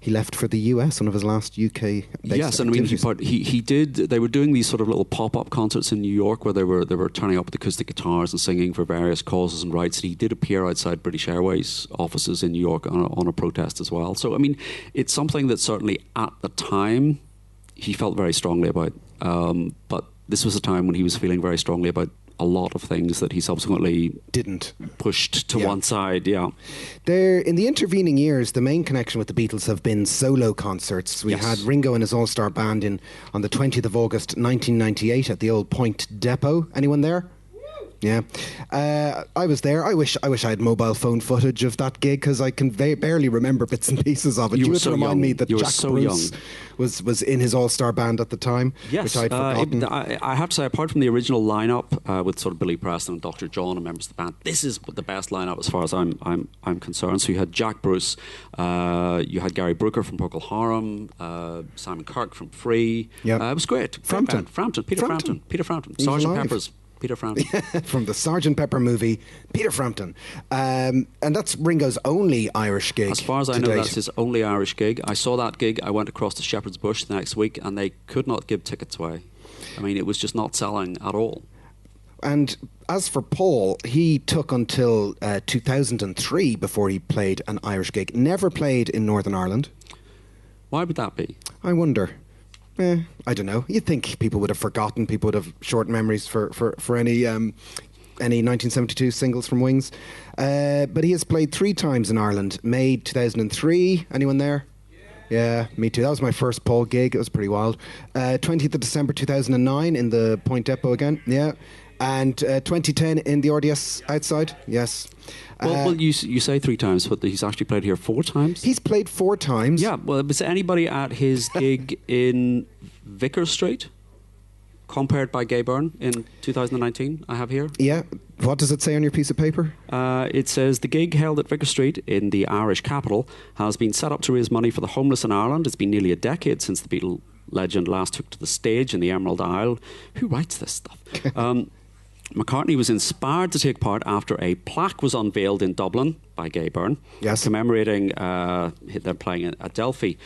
he left for the US, one of his last UK Yes, and he did. They were doing these sort of little pop-up concerts in New York where they were turning up with acoustic guitars and singing for various causes and rights. And he did appear outside British Airways offices in New York on a protest as well. So it's something that certainly at the time he felt very strongly about. But this was a time when he was feeling very strongly about a lot of things that he subsequently didn't pushed to one side. There, in the intervening years, the main connection with the Beatles have been solo concerts. We had Ringo and his all-star band on the 20th of August 1998 at the old Point Depot. Anyone there? Yeah, I was there. I wish I had mobile phone footage of that gig because I can barely remember bits and pieces of it. You had to remind me that Jack Bruce was in his all-star band at the time, which I'd forgotten. I have to say, apart from the original lineup with sort of Billy Preston and Dr. John and members of the band, this is the best lineup as far as I'm concerned. So you had Jack Bruce, you had Gary Brooker from Procol Harum, Simon Kirke from Free. It was great. Frampton, Peter Frampton, Sgt. Pepper's. Peter Frampton. From the Sgt. Pepper movie, Peter Frampton. And that's Ringo's only Irish gig. As far as I know, that's his only Irish gig. I saw that gig. I went across to Shepherd's Bush the next week, and they could not give tickets away. It was just not selling at all. And as for Paul, he took until 2003 before he played an Irish gig. Never played in Northern Ireland. Why would that be? I wonder. I don't know. You'd think people would have forgotten. People would have short memories for any 1972 singles from Wings. But he has played 3 times in Ireland. May 2003. Anyone there? Yeah, me too. That was my first Paul gig. It was pretty wild. 20th of December 2009 in the Point Depot again. Yeah. And 2010 in the RDS outside. Yes. Well, you say 3 times, but he's actually played here 4 times. He's played 4 times. Yeah. Well, was anybody at his gig in Vickers Street, compared by Gay Byrne in 2019? I have here. Yeah. What does it say on your piece of paper? It says the gig held at Vickers Street in the Irish capital has been set up to raise money for the homeless in Ireland. It's been nearly a decade since the Beatle legend last took to the stage in the Emerald Isle. Who writes this stuff? McCartney was inspired to take part after a plaque was unveiled in Dublin by Gay Byrne, commemorating they're playing at Adelphi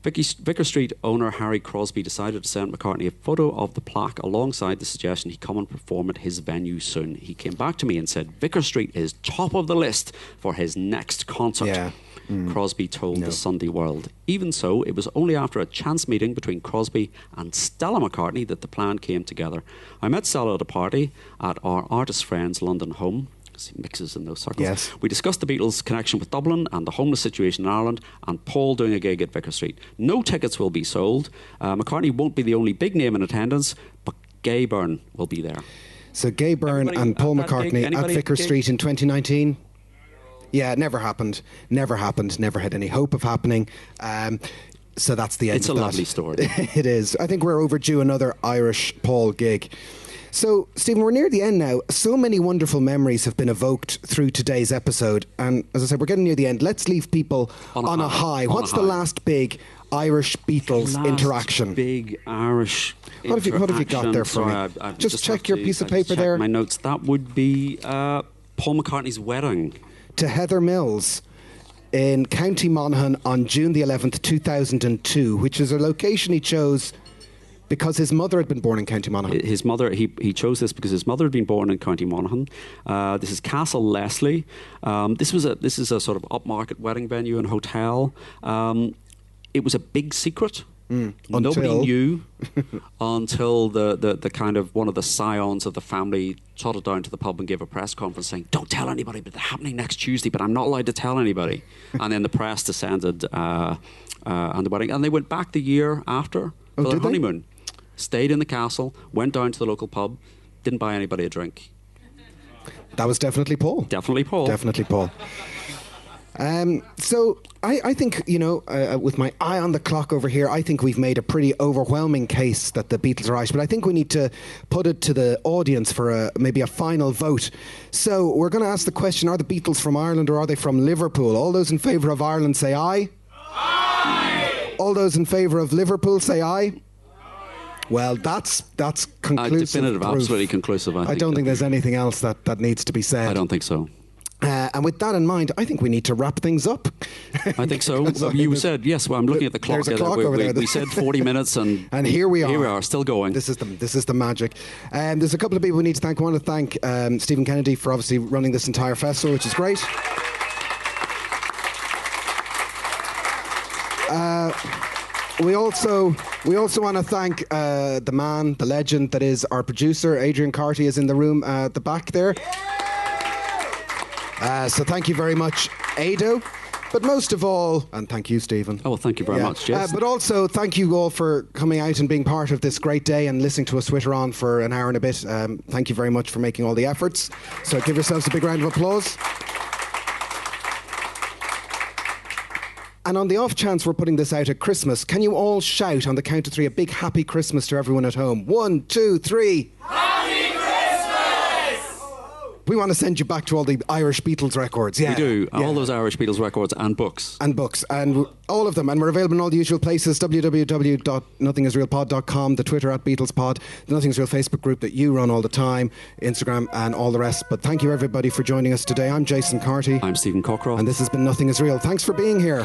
Vicar Street owner Harry Crosby decided to send McCartney a photo of the plaque alongside the suggestion he come and perform at his venue soon. He came back to me and said Vicar Street is top of the list for his next concert. Yeah. Crosby told the Sunday World. Even so, it was only after a chance meeting between Crosby and Stella McCartney that the plan came together. I met Stella at a party at our artist friend's London home. He mixes in those circles. Yes. We discussed the Beatles' connection with Dublin and the homeless situation in Ireland, and Paul doing a gig at Vicar Street. No tickets will be sold. McCartney won't be the only big name in attendance, but Gay Byrne will be there. So Gay Byrne and Paul McCartney at Vicar Street in 2019. Yeah, it never happened. Never happened. Never had any hope of happening. So that's the end It's of a that. lovely story. It is. I think we're overdue another Irish Paul gig. So, Stephen, we're near the end now. So many wonderful memories have been evoked through today's episode. And as I said, we're getting near the end. Let's leave people on a high. What's the last big Irish Beatles interaction? Big Irish What have you got there for me? Just check your piece of paper there. My notes. That would be Paul McCartney's wedding. To Heather Mills in County Monaghan on June the 11th, 2002, which is a location he chose because his mother had been born in County Monaghan. His mother, he chose this because his mother had been born in County Monaghan. This is Castle Leslie. This is a sort of upmarket wedding venue and hotel. It was a big secret. Nobody knew until the kind of one of the scions of the family trotted down to the pub and gave a press conference saying, "Don't tell anybody, but they're happening next Tuesday, but I'm not allowed to tell anybody." And then the press descended on the wedding. And they went back the year after for their honeymoon. Stayed in the castle, went down to the local pub, didn't buy anybody a drink. That was definitely Paul. Definitely Paul. Definitely Paul. So I think, with my eye on the clock over here, I think we've made a pretty overwhelming case that the Beatles are Irish, but I think we need to put it to the audience for maybe a final vote. So we're going to ask the question, are the Beatles from Ireland or are they from Liverpool? All those in favour of Ireland say aye. Aye! All those in favour of Liverpool say aye. Well, that's conclusive definitive, proof. Absolutely conclusive. I don't think there's anything else that needs to be said. I don't think so. And with that in mind, I think we need to wrap things up. I think so. You said, yes, well, I'm looking at the clock. There's a clock over there. We said 40 minutes and here we are. Here we are, still going. This is the magic. There's a couple of people we need to thank. I want to thank Stephen Kennedy for obviously running this entire festival, which is great. We also want to thank the man, the legend that is our producer. Adrian Carty is in the room at the back there. So thank you very much, Ado. But most of all, and thank you, Stephen. Oh, well, thank you very much, Jess. But also, thank you all for coming out and being part of this great day and listening to us twitter on for an hour and a bit. Thank you very much for making all the efforts. So give yourselves a big round of applause. And on the off chance we're putting this out at Christmas, can you all shout on the count of three a big happy Christmas to everyone at home? 1, 2, 3. Happy Christmas! We want to send you back to all the Irish Beatles records. Yeah, we do. Yeah. All those Irish Beatles records and books. And books. And all of them. And we're available in all the usual places. www.nothingisrealpod.com, the Twitter @BeatlesPod, the Nothing Is Real Facebook group that you run all the time, Instagram and all the rest. But thank you everybody for joining us today. I'm Jason Carty. I'm Stephen Cockcroft. And this has been Nothing Is Real. Thanks for being here.